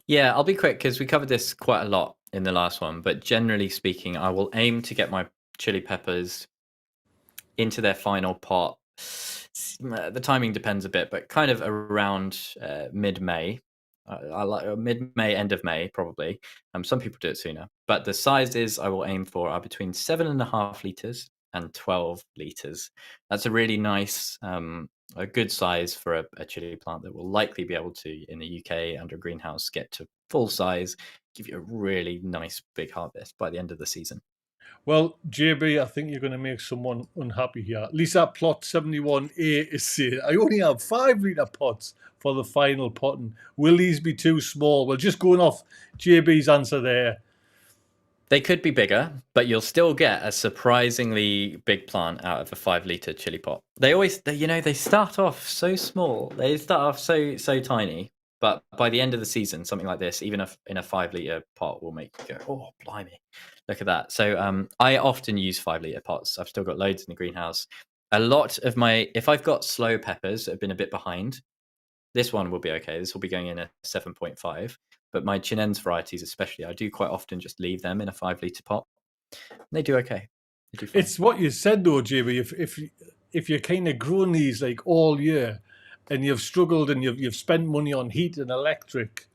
Speaker 2: Yeah, I'll be quick because we covered this quite a lot in the last one. But generally speaking, I will aim to get my chili peppers into their final pot. The timing depends a bit, but kind of around mid-May. I like mid-May, end of May, probably. Some people do it sooner, but the sizes I will aim for are between 7.5 liters and 12 liters. That's a really nice, a good size for a chili plant that will likely be able to, in the UK under a greenhouse, get to full size, give you a really nice big harvest by the end of the season.
Speaker 1: Well, JB, I think you're going to make someone unhappy here. At least that plot 71A is saying, I only have 5-litre pots for the final potting. Will these be too small? Well, just going off JB's answer there.
Speaker 2: They could be bigger, but you'll still get a surprisingly big plant out of a 5-litre chili pot. They start off so small. They start off so tiny. But by the end of the season, something like this, even in a 5-litre pot, will make you go, oh, blimey, look at that. So I often use 5-litre pots. I've still got loads in the greenhouse. A lot of if I've got slow peppers that have been a bit behind, this one will be okay. This will be going in a 7.5. But my Chinense varieties, especially, I do quite often just leave them in a 5-litre pot. They do okay. They do fine.
Speaker 1: It's what you said, though, JB. If you're kind of growing these like all year, and you've struggled and you've spent money on heat and electric,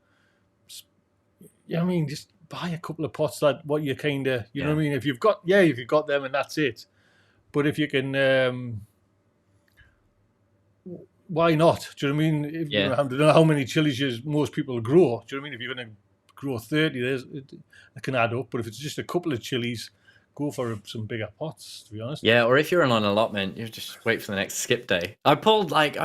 Speaker 1: I mean, just buy a couple of pots that what you kind of, you know what I mean? If you've got them and that's it. But if you can, why not? Do you know what I mean? I don't know how many chilies most people grow. Do you know what I mean? If you're going to grow 30, it can add up. But if it's just a couple of chilies, go for some bigger pots, to be honest.
Speaker 2: Yeah, or if you're on an allotment, you just wait for the next skip day. I pulled like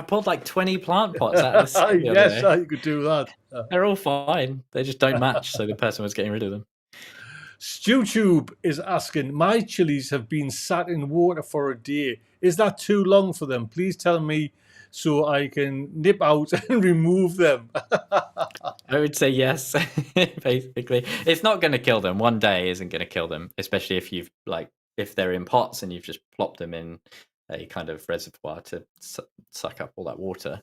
Speaker 2: 20 plant pots out of the skip the other day.
Speaker 1: You could do that.
Speaker 2: They're all fine. They just don't match, so the person was getting rid of them.
Speaker 1: StewTube is asking, my chilies have been sat in water for a day. Is that too long for them? Please tell me so I can nip out and remove them.
Speaker 2: I would say yes, basically. It's not going to kill them. One day isn't going to kill them, especially if they're in pots and you've just plopped them in a kind of reservoir to suck up all that water.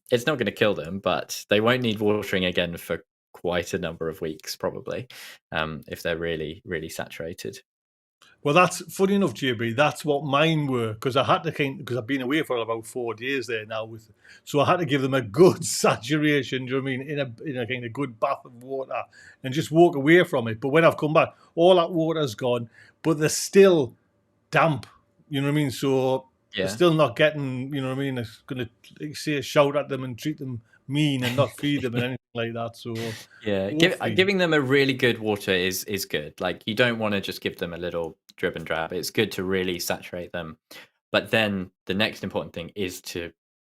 Speaker 2: It's not going to kill them, but they won't need watering again for quite a number of weeks, probably, if they're really, really saturated.
Speaker 1: Well, that's funny enough, JB. That's what mine were, because I had to because I've been away for about 4 days there now, so I had to give them a good saturation. Do you know what I mean? In a kind of good bath of water, and just walk away from it. But when I've come back, all that water's gone, but they're still damp. You know what I mean? So they're still not getting. You know what I mean? It's going to shout at them and treat them mean and not feed them and anything like that. So
Speaker 2: giving them a really good water is good. Like, you don't want to just give them a little drip and drab. It's good to really saturate them. But then the next important thing is to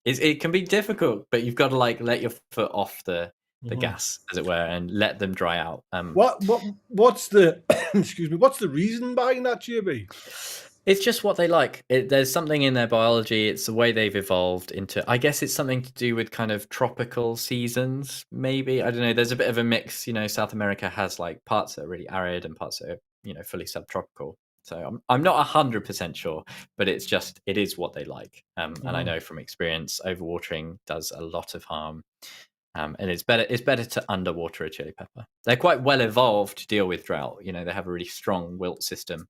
Speaker 2: it can be difficult, but you've got to like let your foot off the
Speaker 1: Mhm.
Speaker 2: gas, as it were, and let them dry out.
Speaker 1: What's the excuse me? What's the reason behind that, JB?
Speaker 2: It's just what they like. There's something in their biology. It's the way they've evolved into. I guess it's something to do with kind of tropical seasons. Maybe I don't know. There's a bit of a mix. South America has like parts that are really arid and parts that are fully subtropical. So I'm not 100% sure, but it is what they like. And I know from experience, overwatering does a lot of harm. And it's better to underwater a chili pepper. They're quite well evolved to deal with drought. They have a really strong wilt system.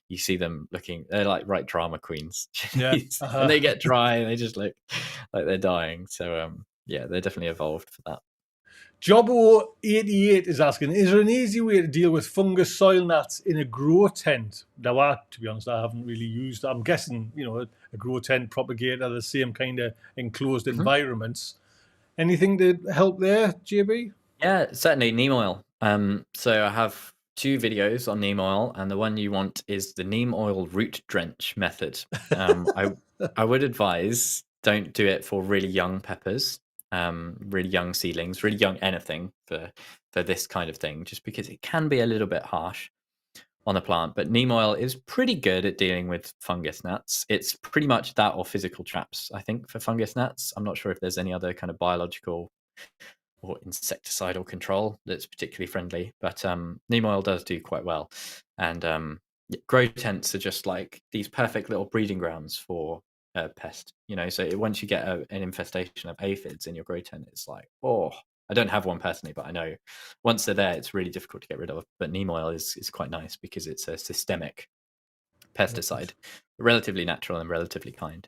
Speaker 2: You see them they're like right drama queens.
Speaker 1: Yeah.
Speaker 2: And they get dry and they just look like they're dying. So yeah, they're definitely evolved for that.
Speaker 1: Jobbo88 is asking, is there an easy way to deal with fungus soil gnats in a grow tent? Now, to be honest, I haven't really used. I'm guessing, a grow tent propagator, the same kind of enclosed environments. Anything to help there, JB?
Speaker 2: Yeah, certainly neem oil. So I have 2 videos on neem oil, and the one you want is the neem oil root drench method. I would advise don't do it for really young peppers, really young seedlings, really young anything for this kind of thing, just because it can be a little bit harsh on the plant. But neem oil is pretty good at dealing with fungus gnats. It's pretty much that or physical traps, I think, for fungus gnats. I'm not sure if there's any other kind of biological or insecticidal control that's particularly friendly, but neem oil does do quite well. And grow tents are just like these perfect little breeding grounds for a pest. So once you get an infestation of aphids in your grow tent, it's like, oh, I don't have one personally, but I know once they're there, it's really difficult to get rid of. But neem oil is quite nice because it's a systemic pesticide, relatively natural and relatively kind.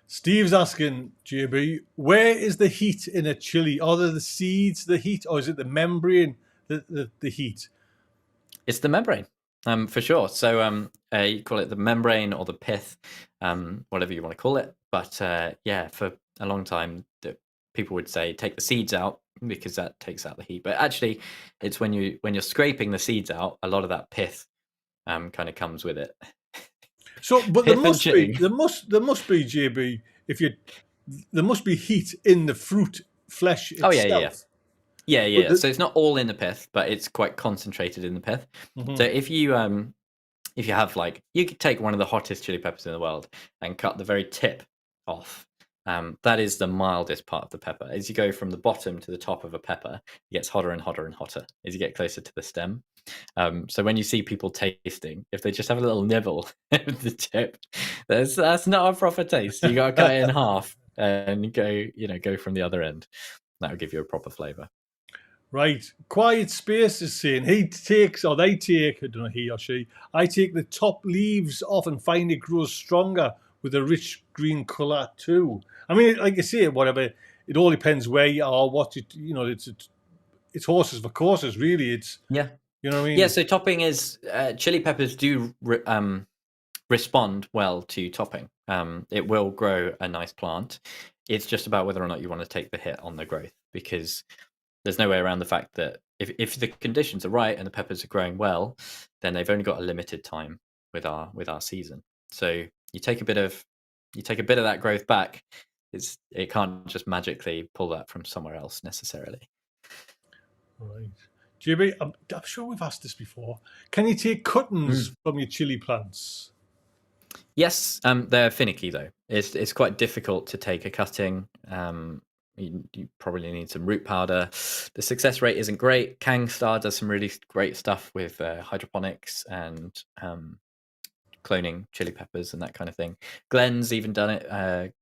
Speaker 1: Steve's asking, JB, where is the heat in a chili? Are there the seeds, the heat, or is it the membrane, the heat?
Speaker 2: It's the membrane, for sure. So you call it the membrane or the pith, whatever you want to call it. But yeah, for a long time, people would say take the seeds out because that takes out the heat. But actually, it's when you're scraping the seeds out, a lot of that pith kind of comes with it.
Speaker 1: So, but there
Speaker 2: Pith and
Speaker 1: must be, JB, there must be heat in the fruit flesh itself.
Speaker 2: Oh yeah. So it's not all in the pith, but it's quite concentrated in the pith. So if you have you could take one of the hottest chili peppers in the world and cut the very tip off. That is the mildest part of the pepper. As you go from the bottom to the top of a pepper, it gets hotter and hotter and hotter as you get closer to the stem. So when you see people tasting, if they just have a little nibble of the tip, that's not a proper taste. You got to cut it in half and go from the other end. That will give you a proper flavour.
Speaker 1: Right. Quiet Space is saying they take, I don't know, he or she, I take the top leaves off and find it grows stronger with a rich green colour too. I mean, like you say, whatever, it all depends where you are, it's horses for courses, really. It's,
Speaker 2: yeah.
Speaker 1: You know what I mean?
Speaker 2: Yeah, so topping is, chili peppers do respond well to topping. It will grow a nice plant. It's just about whether or not you want to take the hit on the growth, because there's no way around the fact that if the conditions are right and the peppers are growing well, then they've only got a limited time with our season. So you take a bit of that growth back. It can't just magically pull that from somewhere else necessarily.
Speaker 1: Right. JB, I'm sure we've asked this before. Can you take cuttings from your chili plants?
Speaker 2: Yes, they're finicky though. It's quite difficult to take a cutting. You probably need some root powder. The success rate isn't great. Kangstar does some really great stuff with hydroponics and cloning chili peppers and that kind of thing. Glenn's even done it.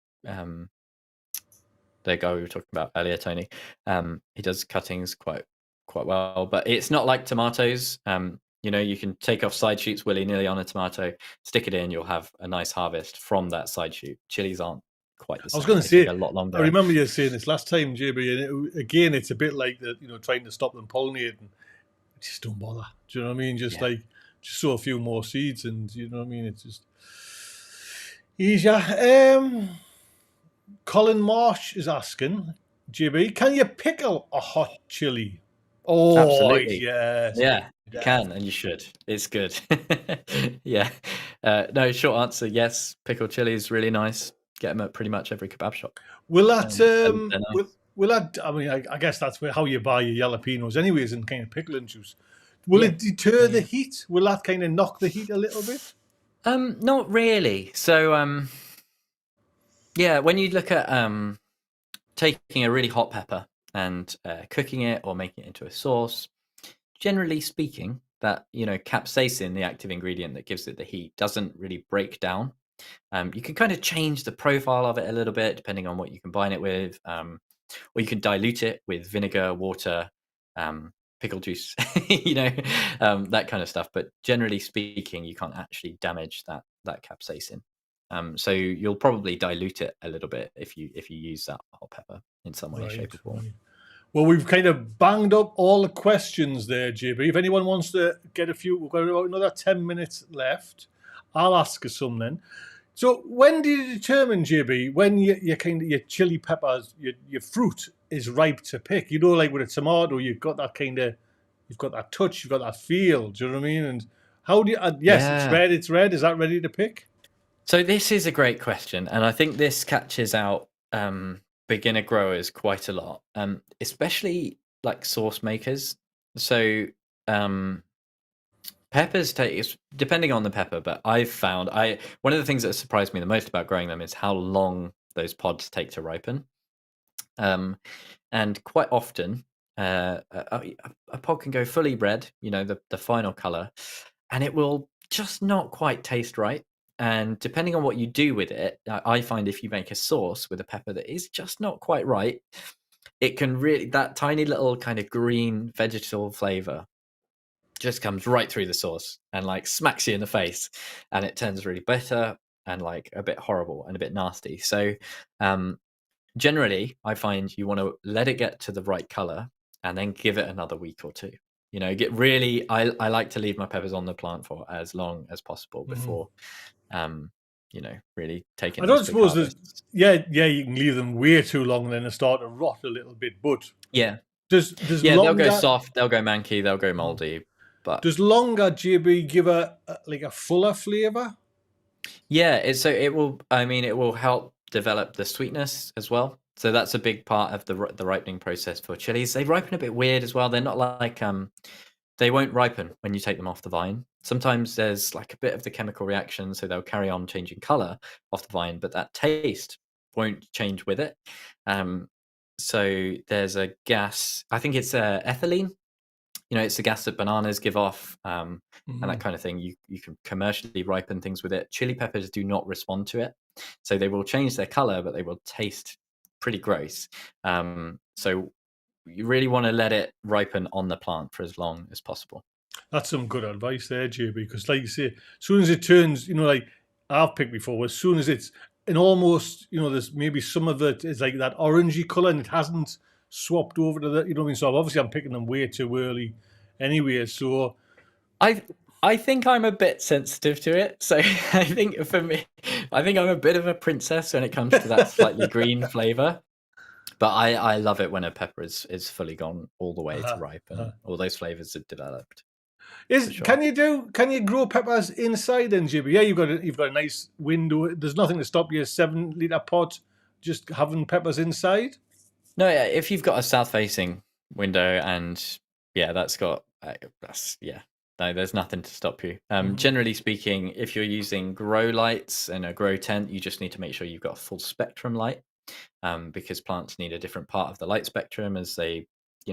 Speaker 2: The guy we were talking about earlier, Tony, he does cuttings quite well, but it's not like tomatoes. You can take off side shoots willy-nilly on a tomato, stick it in, you'll have a nice harvest from that side shoot. Chilies aren't quite the same.
Speaker 1: I was going to say,
Speaker 2: a lot longer.
Speaker 1: I remember you saying this last time, JB, and again, it's a bit like trying to stop them pollinating. Just don't bother. Do you know what I mean? Just sow a few more seeds, and you know what I mean. It's just easier. Colin Marsh is asking, JB, can you pickle a hot chili? Oh,
Speaker 2: absolutely.
Speaker 1: Yes.
Speaker 2: Yeah, you can and you should. It's good. Yeah. No, short answer, yes. Pickled chili is really nice. get them at pretty much every kebab shop.
Speaker 1: Will that
Speaker 2: They're nice.
Speaker 1: will that? I mean, I guess that's how you buy your jalapenos, anyways, and kind of pickling juice. Will
Speaker 2: Yeah.
Speaker 1: it deter the
Speaker 2: Yeah.
Speaker 1: heat? Will that kind of knock the heat a little bit?
Speaker 2: Not really. So yeah, when you look at taking a really hot pepper and cooking it or making it into a sauce, generally speaking, that capsaicin, the active ingredient that gives it the heat, doesn't really break down. You can kind of change the profile of it a little bit depending on what you combine it with, or you can dilute it with vinegar, water, pickle juice, that kind of stuff. But generally speaking, you can't actually damage that capsaicin. So you'll probably dilute it a little bit if you use that hot pepper in some way, shape, or form.
Speaker 1: Right. Well, we've kind of banged up all the questions there, JB. If anyone wants to get a few, we've got about another 10 minutes left. I'll ask you some then. So, when do you determine, JB, when your chili peppers, your fruit is ripe to pick? Like with a tomato, you've got that touch, you've got that feel. Do you know what I mean? And how do you? Yes,
Speaker 2: Yeah.
Speaker 1: It's red. Is that ready to pick?
Speaker 2: So this is a great question, and I think this catches out beginner growers quite a lot, especially like sauce makers. So peppers take, depending on the pepper, but I've found one of the things that surprised me the most about growing them is how long those pods take to ripen. And quite often, a pod can go fully red, the final color, and it will just not quite taste right. And depending on what you do with it, I find if you make a sauce with a pepper that is just not quite right, it can really, that tiny little kind of green vegetal flavor just comes right through the sauce and like smacks you in the face, and it turns really bitter and like a bit horrible and a bit nasty. So generally, I find you want to let it get to the right color and then give it another week or two. I like to leave my peppers on the plant for as long as possible before, really taking
Speaker 1: I
Speaker 2: those
Speaker 1: don't
Speaker 2: big
Speaker 1: suppose there's.
Speaker 2: harvests.
Speaker 1: Yeah, you can leave them way too long and then they start to rot a little bit. But
Speaker 2: Yeah,
Speaker 1: does
Speaker 2: they'll go
Speaker 1: longer
Speaker 2: soft, they'll go manky, they'll go moldy, but
Speaker 1: does longer JB give a fuller flavor?
Speaker 2: yeah, it will. I mean, it will help develop the sweetness as well. So that's a big part of the ripening process for chilies. They ripen a bit weird as well. They're not like they won't ripen when you take them off the vine. Sometimes there's like a bit of the chemical reaction, so they'll carry on changing color off the vine, but that taste won't change with it. So there's a gas. I think it's ethylene. It's the gas that bananas give off, and that kind of thing. You can commercially ripen things with it. Chili peppers do not respond to it, so they will change their color, but they will taste pretty gross. So you really want to let it ripen on the plant for as long as possible.
Speaker 1: That's some good advice there, JB. Because, like you say, as soon as it turns, like I've picked before, as soon as it's an almost, there's maybe some of it is like that orangey color, and it hasn't swapped over to the, you know what I mean. So obviously, I'm picking them way too early, anyway. So
Speaker 2: I think I'm a bit sensitive to it. So I think for me, I think I'm a bit of a princess when it comes to that slightly green flavor. But I love it when a pepper is fully gone all the way to ripe and all those flavors have developed. Sure.
Speaker 1: Can you grow peppers inside then, JB? Yeah, you've got a nice window. There's nothing to stop your 7-liter pot just having peppers inside.
Speaker 2: No, yeah, if you've got a south facing window and that's got no, there's nothing to stop you. Generally speaking, if you're using grow lights and a grow tent, you just need to make sure you've got a full spectrum light, because plants need a different part of the light spectrum as they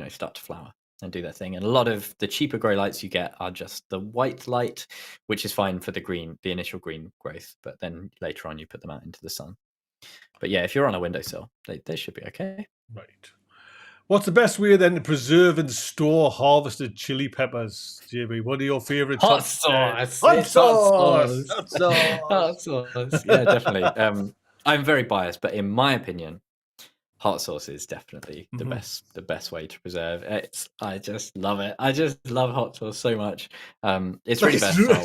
Speaker 2: start to flower and do their thing. And a lot of the cheaper grow lights you get are just the white light, which is fine for the initial green growth, but then later on you put them out into the sun. But yeah, if you're on a windowsill, they should be okay.
Speaker 1: Right. What's the best way then to preserve and store harvested chili peppers, JB? What are your favourite
Speaker 2: Hot sauce.
Speaker 1: Hot sauce.
Speaker 2: Hot sauce. Yeah, definitely. I'm very biased, but in my opinion, hot sauce is definitely the best way to preserve. I just love it. I just love hot sauce so much. It's really versatile.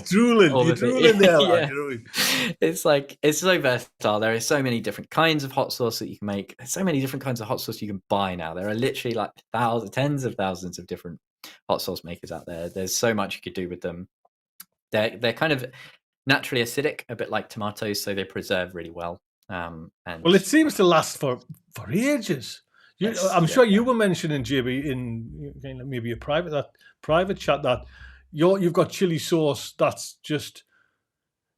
Speaker 1: You're drooling there,
Speaker 2: yeah. It's so versatile. There are so many different kinds of hot sauce that you can make. There's so many different kinds of hot sauce you can buy now. There are literally like tens of thousands of different hot sauce makers out there. There's so much you could do with them. They're kind of naturally acidic, a bit like tomatoes, so they preserve really well. And
Speaker 1: Well, it seems to last for ages.
Speaker 2: yes,
Speaker 1: I'm sure you
Speaker 2: yeah.
Speaker 1: were mentioning, JB, in maybe a private chat that you've got chili sauce that's just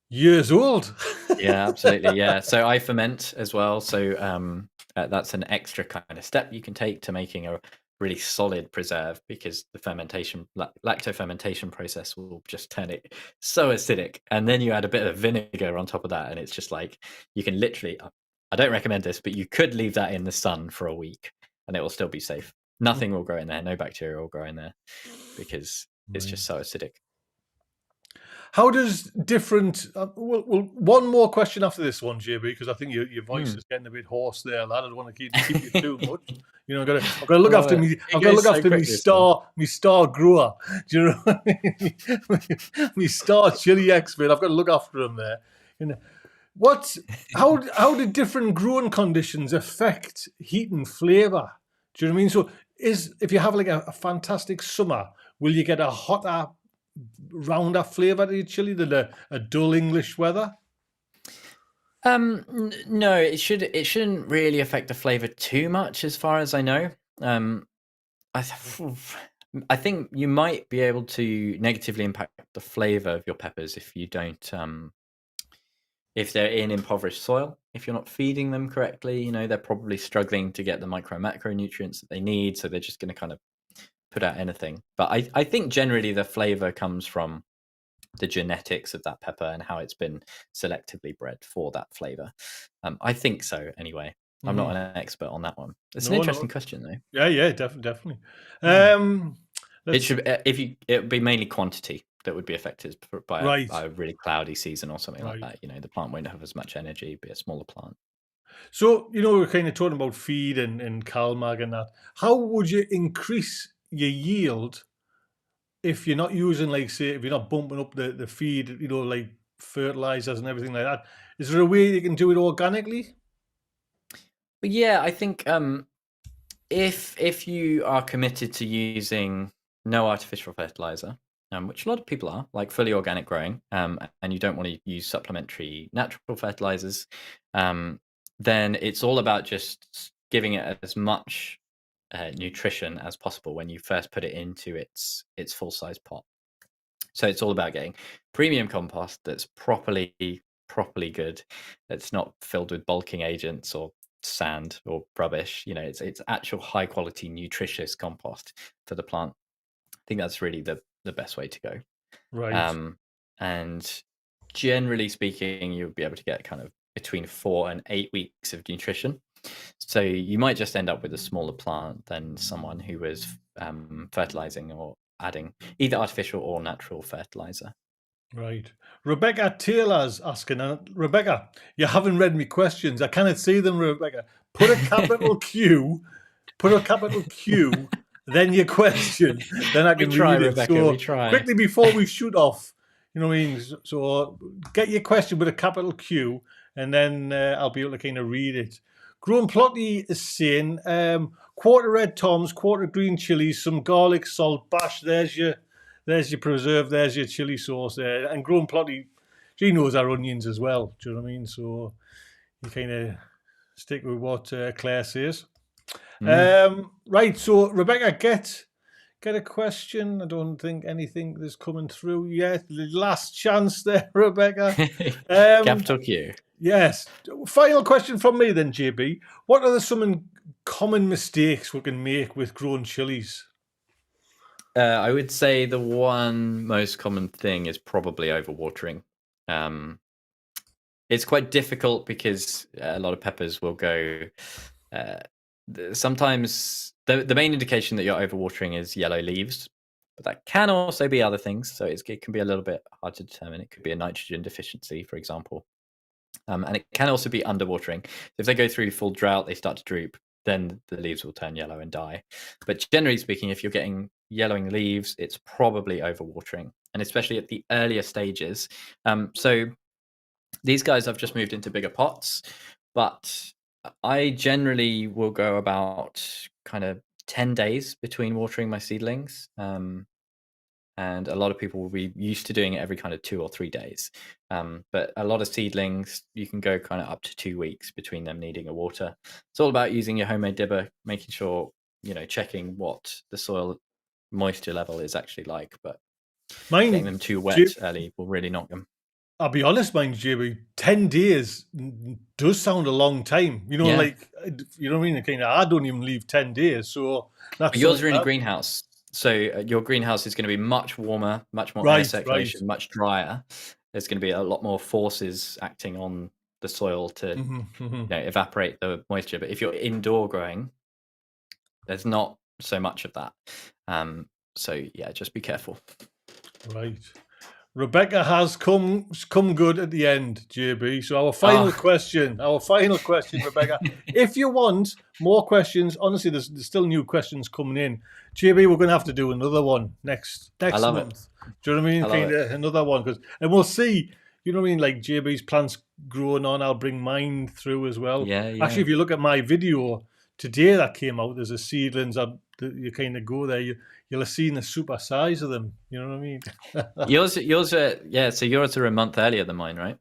Speaker 1: years old.
Speaker 2: Yeah, absolutely. Yeah. So I ferment as well. So that's an extra kind of step you can take to making a really solid preserve, because the lacto fermentation process will just turn it so acidic. And then you add a bit of vinegar on top of that. And it's just like, you can literally, I don't recommend this, but you could leave that in the sun for a week and it will still be safe. Nothing will grow in there. No bacteria will grow in there because it's just so acidic.
Speaker 1: How does different? One more question after this one, JB, because I think your voice is getting a bit hoarse there, lad. I don't want to keep you too much. You know, I've got to look after me. I've got to look after me star grower. Do you know what I mean? Me star chili expert. I've got to look after him there. You know, how do different growing conditions affect heat and flavour? Do you know what I mean? So, if you have like a fantastic summer, will you get a hotter, rounder flavour to your chili than a dull English weather?
Speaker 2: No, it shouldn't really affect the flavor too much, as far as I know. I think you might be able to negatively impact the flavor of your peppers if you don't, if they're in impoverished soil. If you're not feeding them correctly, they're probably struggling to get the micro macronutrients that they need, so they're just going to kind of put out anything. But I think generally the flavor comes from the genetics of that pepper and how it's been selectively bred for that flavor. I think so anyway. I'm not an expert on that one. It's an interesting question though.
Speaker 1: Yeah, definitely.
Speaker 2: It would be mainly quantity that would be affected by
Speaker 1: Right.
Speaker 2: a really cloudy season or something like that. The plant won't have as much energy, be a smaller plant.
Speaker 1: So, we're kind of talking about feed and CalMag and that. How would you increase your yield if you're not using, like, say, if you're not bumping up the feed, like fertilizers and everything like that? Is there a way you can do it organically?
Speaker 2: But yeah, I think if you are committed to using no artificial fertilizer, which a lot of people are, like fully organic growing, and you don't want to use supplementary natural fertilizers, then it's all about just giving it as much nutrition as possible when you first put it into its full size pot. So it's all about getting premium compost that's properly good. That's not filled with bulking agents or sand or rubbish. It's actual high quality nutritious compost for the plant. I think that's really the best way to go.
Speaker 1: Right.
Speaker 2: And generally speaking, you'll be able to get kind of between 4 and 8 weeks of nutrition. So you might just end up with a smaller plant than someone who was fertilizing or adding either artificial or natural fertilizer.
Speaker 1: Right. Rebecca Taylor's asking, Rebecca, you haven't read me questions. I cannot see them, Rebecca. Put a capital Q, then your question. Then I can read it.
Speaker 2: Rebecca,
Speaker 1: so
Speaker 2: we try.
Speaker 1: quickly before we shoot off, you know what I mean? So get your question with a capital Q, and then I'll be able to kind of read it. Grown Plotty is saying, quarter red toms, quarter green chilies, some garlic, salt, bash. There's your preserve, there's your chili sauce there. And Grown Plotty, she knows our onions as well. Do you know what I mean? So you kind of stick with what Claire says. Right, so Rebecca, get a question. I don't think anything is coming through yet. The last chance there, Rebecca.
Speaker 2: Capital Q.
Speaker 1: Yes. Final question from me then, JB. What are some common mistakes we can make with grown chilies?
Speaker 2: I would say the one most common thing is probably overwatering. It's quite difficult because a lot of peppers will go. Sometimes the main indication that you're overwatering is yellow leaves, but that can also be other things. So it can be a little bit hard to determine. It could be a nitrogen deficiency, for example. And it can also be underwatering. If they go through full drought, they start to droop, then the leaves will turn yellow and die. But generally speaking, if you're getting yellowing leaves, it's probably overwatering, and especially at the earlier stages. So these guys have just moved into bigger pots, but I generally will go about kind of 10 days between watering my seedlings. and a lot of people will be used to doing it every kind of 2 or 3 days. But a lot of seedlings, you can go kind of up to 2 weeks between them needing a water. It's all about using your homemade dibber, making sure, checking what the soil moisture level is actually like. But getting them too wet early will really knock them.
Speaker 1: I'll be honest, mind JB, 10 days does sound a long time. Like, you know what I mean? Kind of, I don't even leave 10 days. So that's
Speaker 2: yours are in a greenhouse. So your greenhouse is going to be much warmer, much more air circulation, much drier. There's going to be a lot more forces acting on the soil to evaporate the moisture. But if you're indoor growing, there's not so much of that. So yeah, just be careful.
Speaker 1: Right. Rebecca has come good at the end, JB. So our final question, Rebecca. If you want more questions, honestly, there's still new questions coming in. JB, we're going to have to do another one next month. Do you know what I mean? Kind of another one, and we'll see. You know what I mean? Like JB's plants growing on, I'll bring mine through as well.
Speaker 2: Yeah.
Speaker 1: Actually, if you look at my video today that came out, there's a seedlings that you kind of go there. You'll have seen the super size of them. You know what I mean?
Speaker 2: yours are, so yours are a month earlier than mine, right?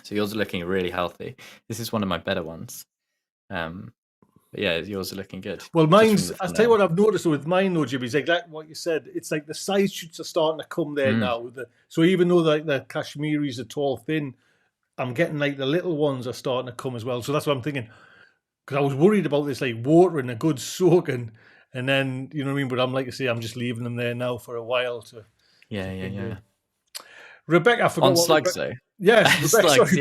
Speaker 2: So yours are looking really healthy. This is one of my better ones. But yeah, yours are looking good.
Speaker 1: Well, mine's, I'll tell you what I've noticed with mine though, Jimmy, is exactly what you said. It's like the side shoots are starting to come there now. So even though the Kashmiris are tall, thin, I'm getting like the little ones are starting to come as well. So that's what I'm thinking. Because I was worried about this, like watering, a good soaking, and then, you know what I mean? But I'm like I say, I'm just leaving them there now for a while.
Speaker 2: Yeah.
Speaker 1: Rebecca, I forgot
Speaker 2: on slugs though.
Speaker 1: Yes, Rebecca,
Speaker 2: slugs.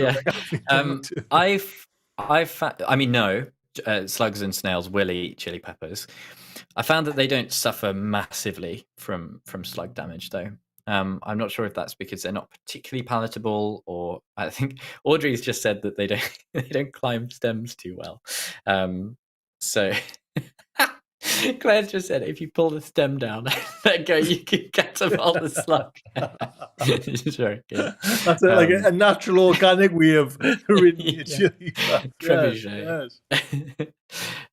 Speaker 2: Slugs and snails will eat chili peppers. I found that they don't suffer massively from slug damage though. I'm not sure if that's because they're not particularly palatable, or I think Audrey's just said that they don't climb stems too well. So Claire's just said if you pull the stem down, let go, you can catapult the slug. It's very good.
Speaker 1: That's like a natural, organic way of ridding your chili.
Speaker 2: Trebuchet. Yes.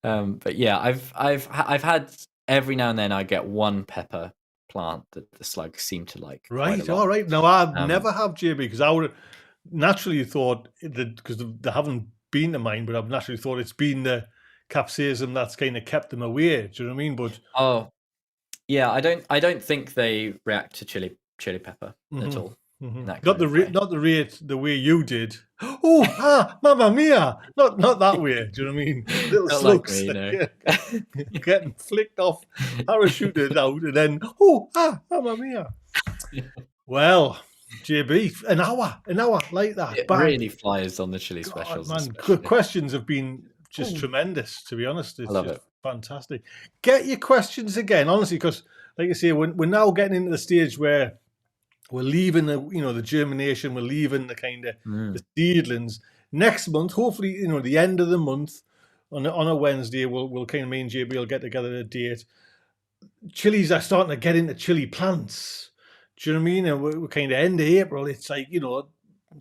Speaker 2: But yeah, I've had every now and then I get one pepper plant that the slugs seem to like.
Speaker 1: Right. All right. Now I never have, JB, because I would naturally thought that, because they haven't been to mine, but I've naturally thought it's been the capsaicin that's kind of kept them away. Do you know what I mean? But
Speaker 2: I don't think they react to chili pepper at all.
Speaker 1: Not the rate the way you did. Mamma mia! Not that way. Do you know what I mean? Little slugs getting flicked off, parachuted out, and then mamma mia! Well, JB, an hour like that.
Speaker 2: It really flies on the Chilli Specials.
Speaker 1: Man, questions have been just tremendous. To be honest, it's
Speaker 2: just
Speaker 1: fantastic. Get your questions again, honestly, because like I say, we're now getting into the stage where we're leaving the germination, we're leaving the kind of the seedlings. Next month, hopefully, the end of the month on a Wednesday, we'll kind of, me and JB will get together a date. Chilies are starting to get into chili plants. Do you know what I mean? And we're kind of end of April. It's like,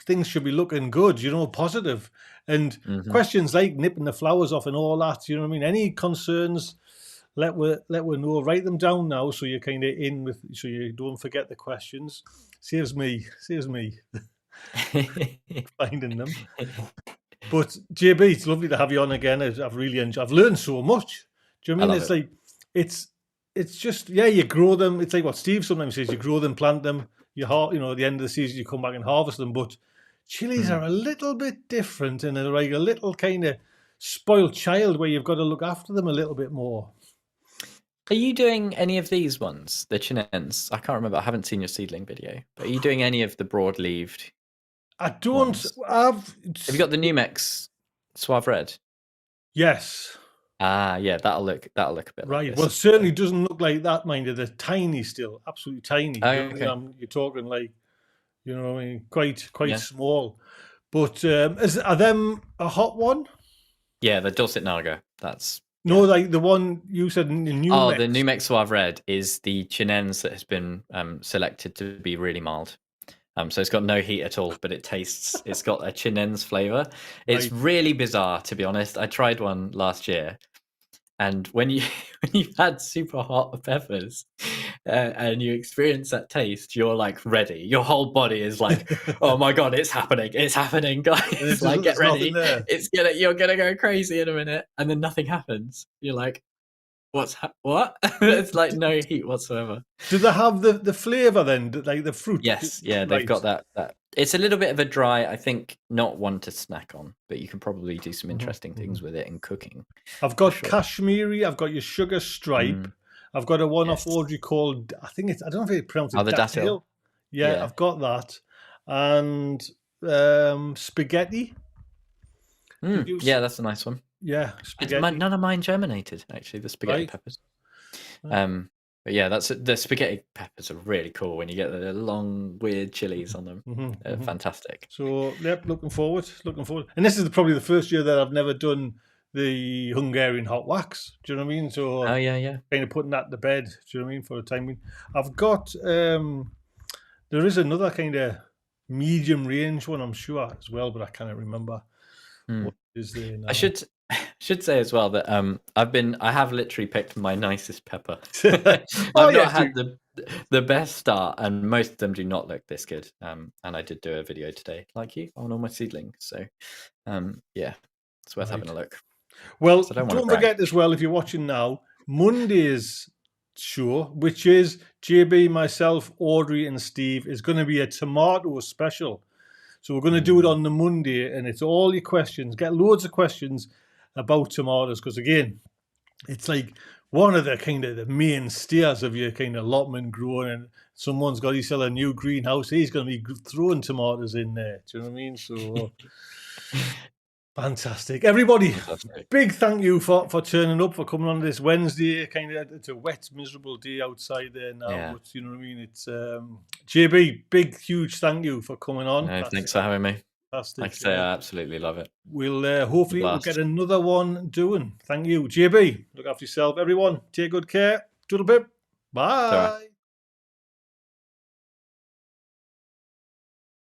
Speaker 1: things should be looking good, positive. And questions like nipping the flowers off and all that, you know what I mean? Any concerns, let we know. Write them down now so you're kind of so you don't forget the questions. Saves me finding them. But JB, it's lovely to have you on again. I've really enjoyed. I've learned so much. Do you know what I mean? It's just you grow them. It's like what Steve sometimes says: you grow them, plant them. At the end of the season, you come back and harvest them. But chilies are a little bit different, and they're like a little kind of spoiled child where you've got to look after them a little bit more.
Speaker 2: Are you doing any of these ones, the chinense? I can't remember. I haven't seen your seedling video. But are you doing any of the broad-leaved?
Speaker 1: I don't.
Speaker 2: Ones? Have you got the Numex Suave Red?
Speaker 1: Yes.
Speaker 2: Yeah, that'll look a bit
Speaker 1: right.
Speaker 2: Like this.
Speaker 1: Well, it certainly doesn't look like that, mind you. They're tiny still, absolutely tiny.
Speaker 2: Okay.
Speaker 1: You're talking like, quite small. But are them a hot one?
Speaker 2: Yeah, the Dorset Naga. That's
Speaker 1: like the one you said in Numex.
Speaker 2: Oh, the Numex Suave Red is the chinense that has been selected to be really mild. So it's got no heat at all, but it's got a chinense flavor. It's really bizarre, to be honest. I tried one last year, and when you've had super hot peppers and you experience that taste, you're like ready. Your whole body is like, oh my god, it's happening, guys! Like, get ready. You're gonna go crazy in a minute, and then nothing happens. You're like, what? It's like no heat whatsoever.
Speaker 1: Do they have the flavour then, like the fruit?
Speaker 2: Yes, yeah, they've got that. It's a little bit of a dry, I think, not one to snack on, but you can probably do some interesting things with it in cooking.
Speaker 1: I've got Kashmiri, I've got your sugar stripe, I've got a one off Audrey called, I don't know if it's pronounced
Speaker 2: the datil.
Speaker 1: Yeah, I've got that. And spaghetti.
Speaker 2: Yeah, that's a nice one.
Speaker 1: Yeah, spaghetti.
Speaker 2: None of mine germinated, actually, the spaghetti peppers. But yeah, the spaghetti peppers are really cool when you get the long, weird chilies on them. They're fantastic.
Speaker 1: So, yep, looking forward. And this is probably the first year that I've never done the Hungarian hot wax. Do you know what I mean? So,
Speaker 2: yeah.
Speaker 1: Kind of putting that to bed. Do you know what I mean? For the time being, I've got. There is another kind of medium range one, I'm sure as well, but I can't remember. What is there now?
Speaker 2: I should say as well that I have literally picked my nicest pepper. I've not had the best start, and most of them do not look this good. And I did do a video today, like you, on all my seedlings. So yeah, it's worth having a look.
Speaker 1: Well, don't forget as well, if you're watching now, Monday's show, which is JB, myself, Audrey and Steve, is going to be a tomato special. So we're going to do it on the Monday, and it's all your questions. Get loads of questions about tomatoes, because again, it's like one of the kind of the mainstays of your kind of allotment growing, and someone's got to sell a new greenhouse. He's going to be throwing tomatoes in there. Do you know what I mean? So fantastic. Everybody, big thank you for turning up, for coming on this Wednesday. It's a wet, miserable day outside there now, but you know what I mean? It's JB, big, huge thank you for coming on.
Speaker 2: No, thanks for having me.
Speaker 1: Fantastic.
Speaker 2: Like I say, I absolutely love it.
Speaker 1: We'll hopefully we'll get another one doing. Thank you, JB. Look after yourself, everyone. Take good care. Doodle pip. Bye.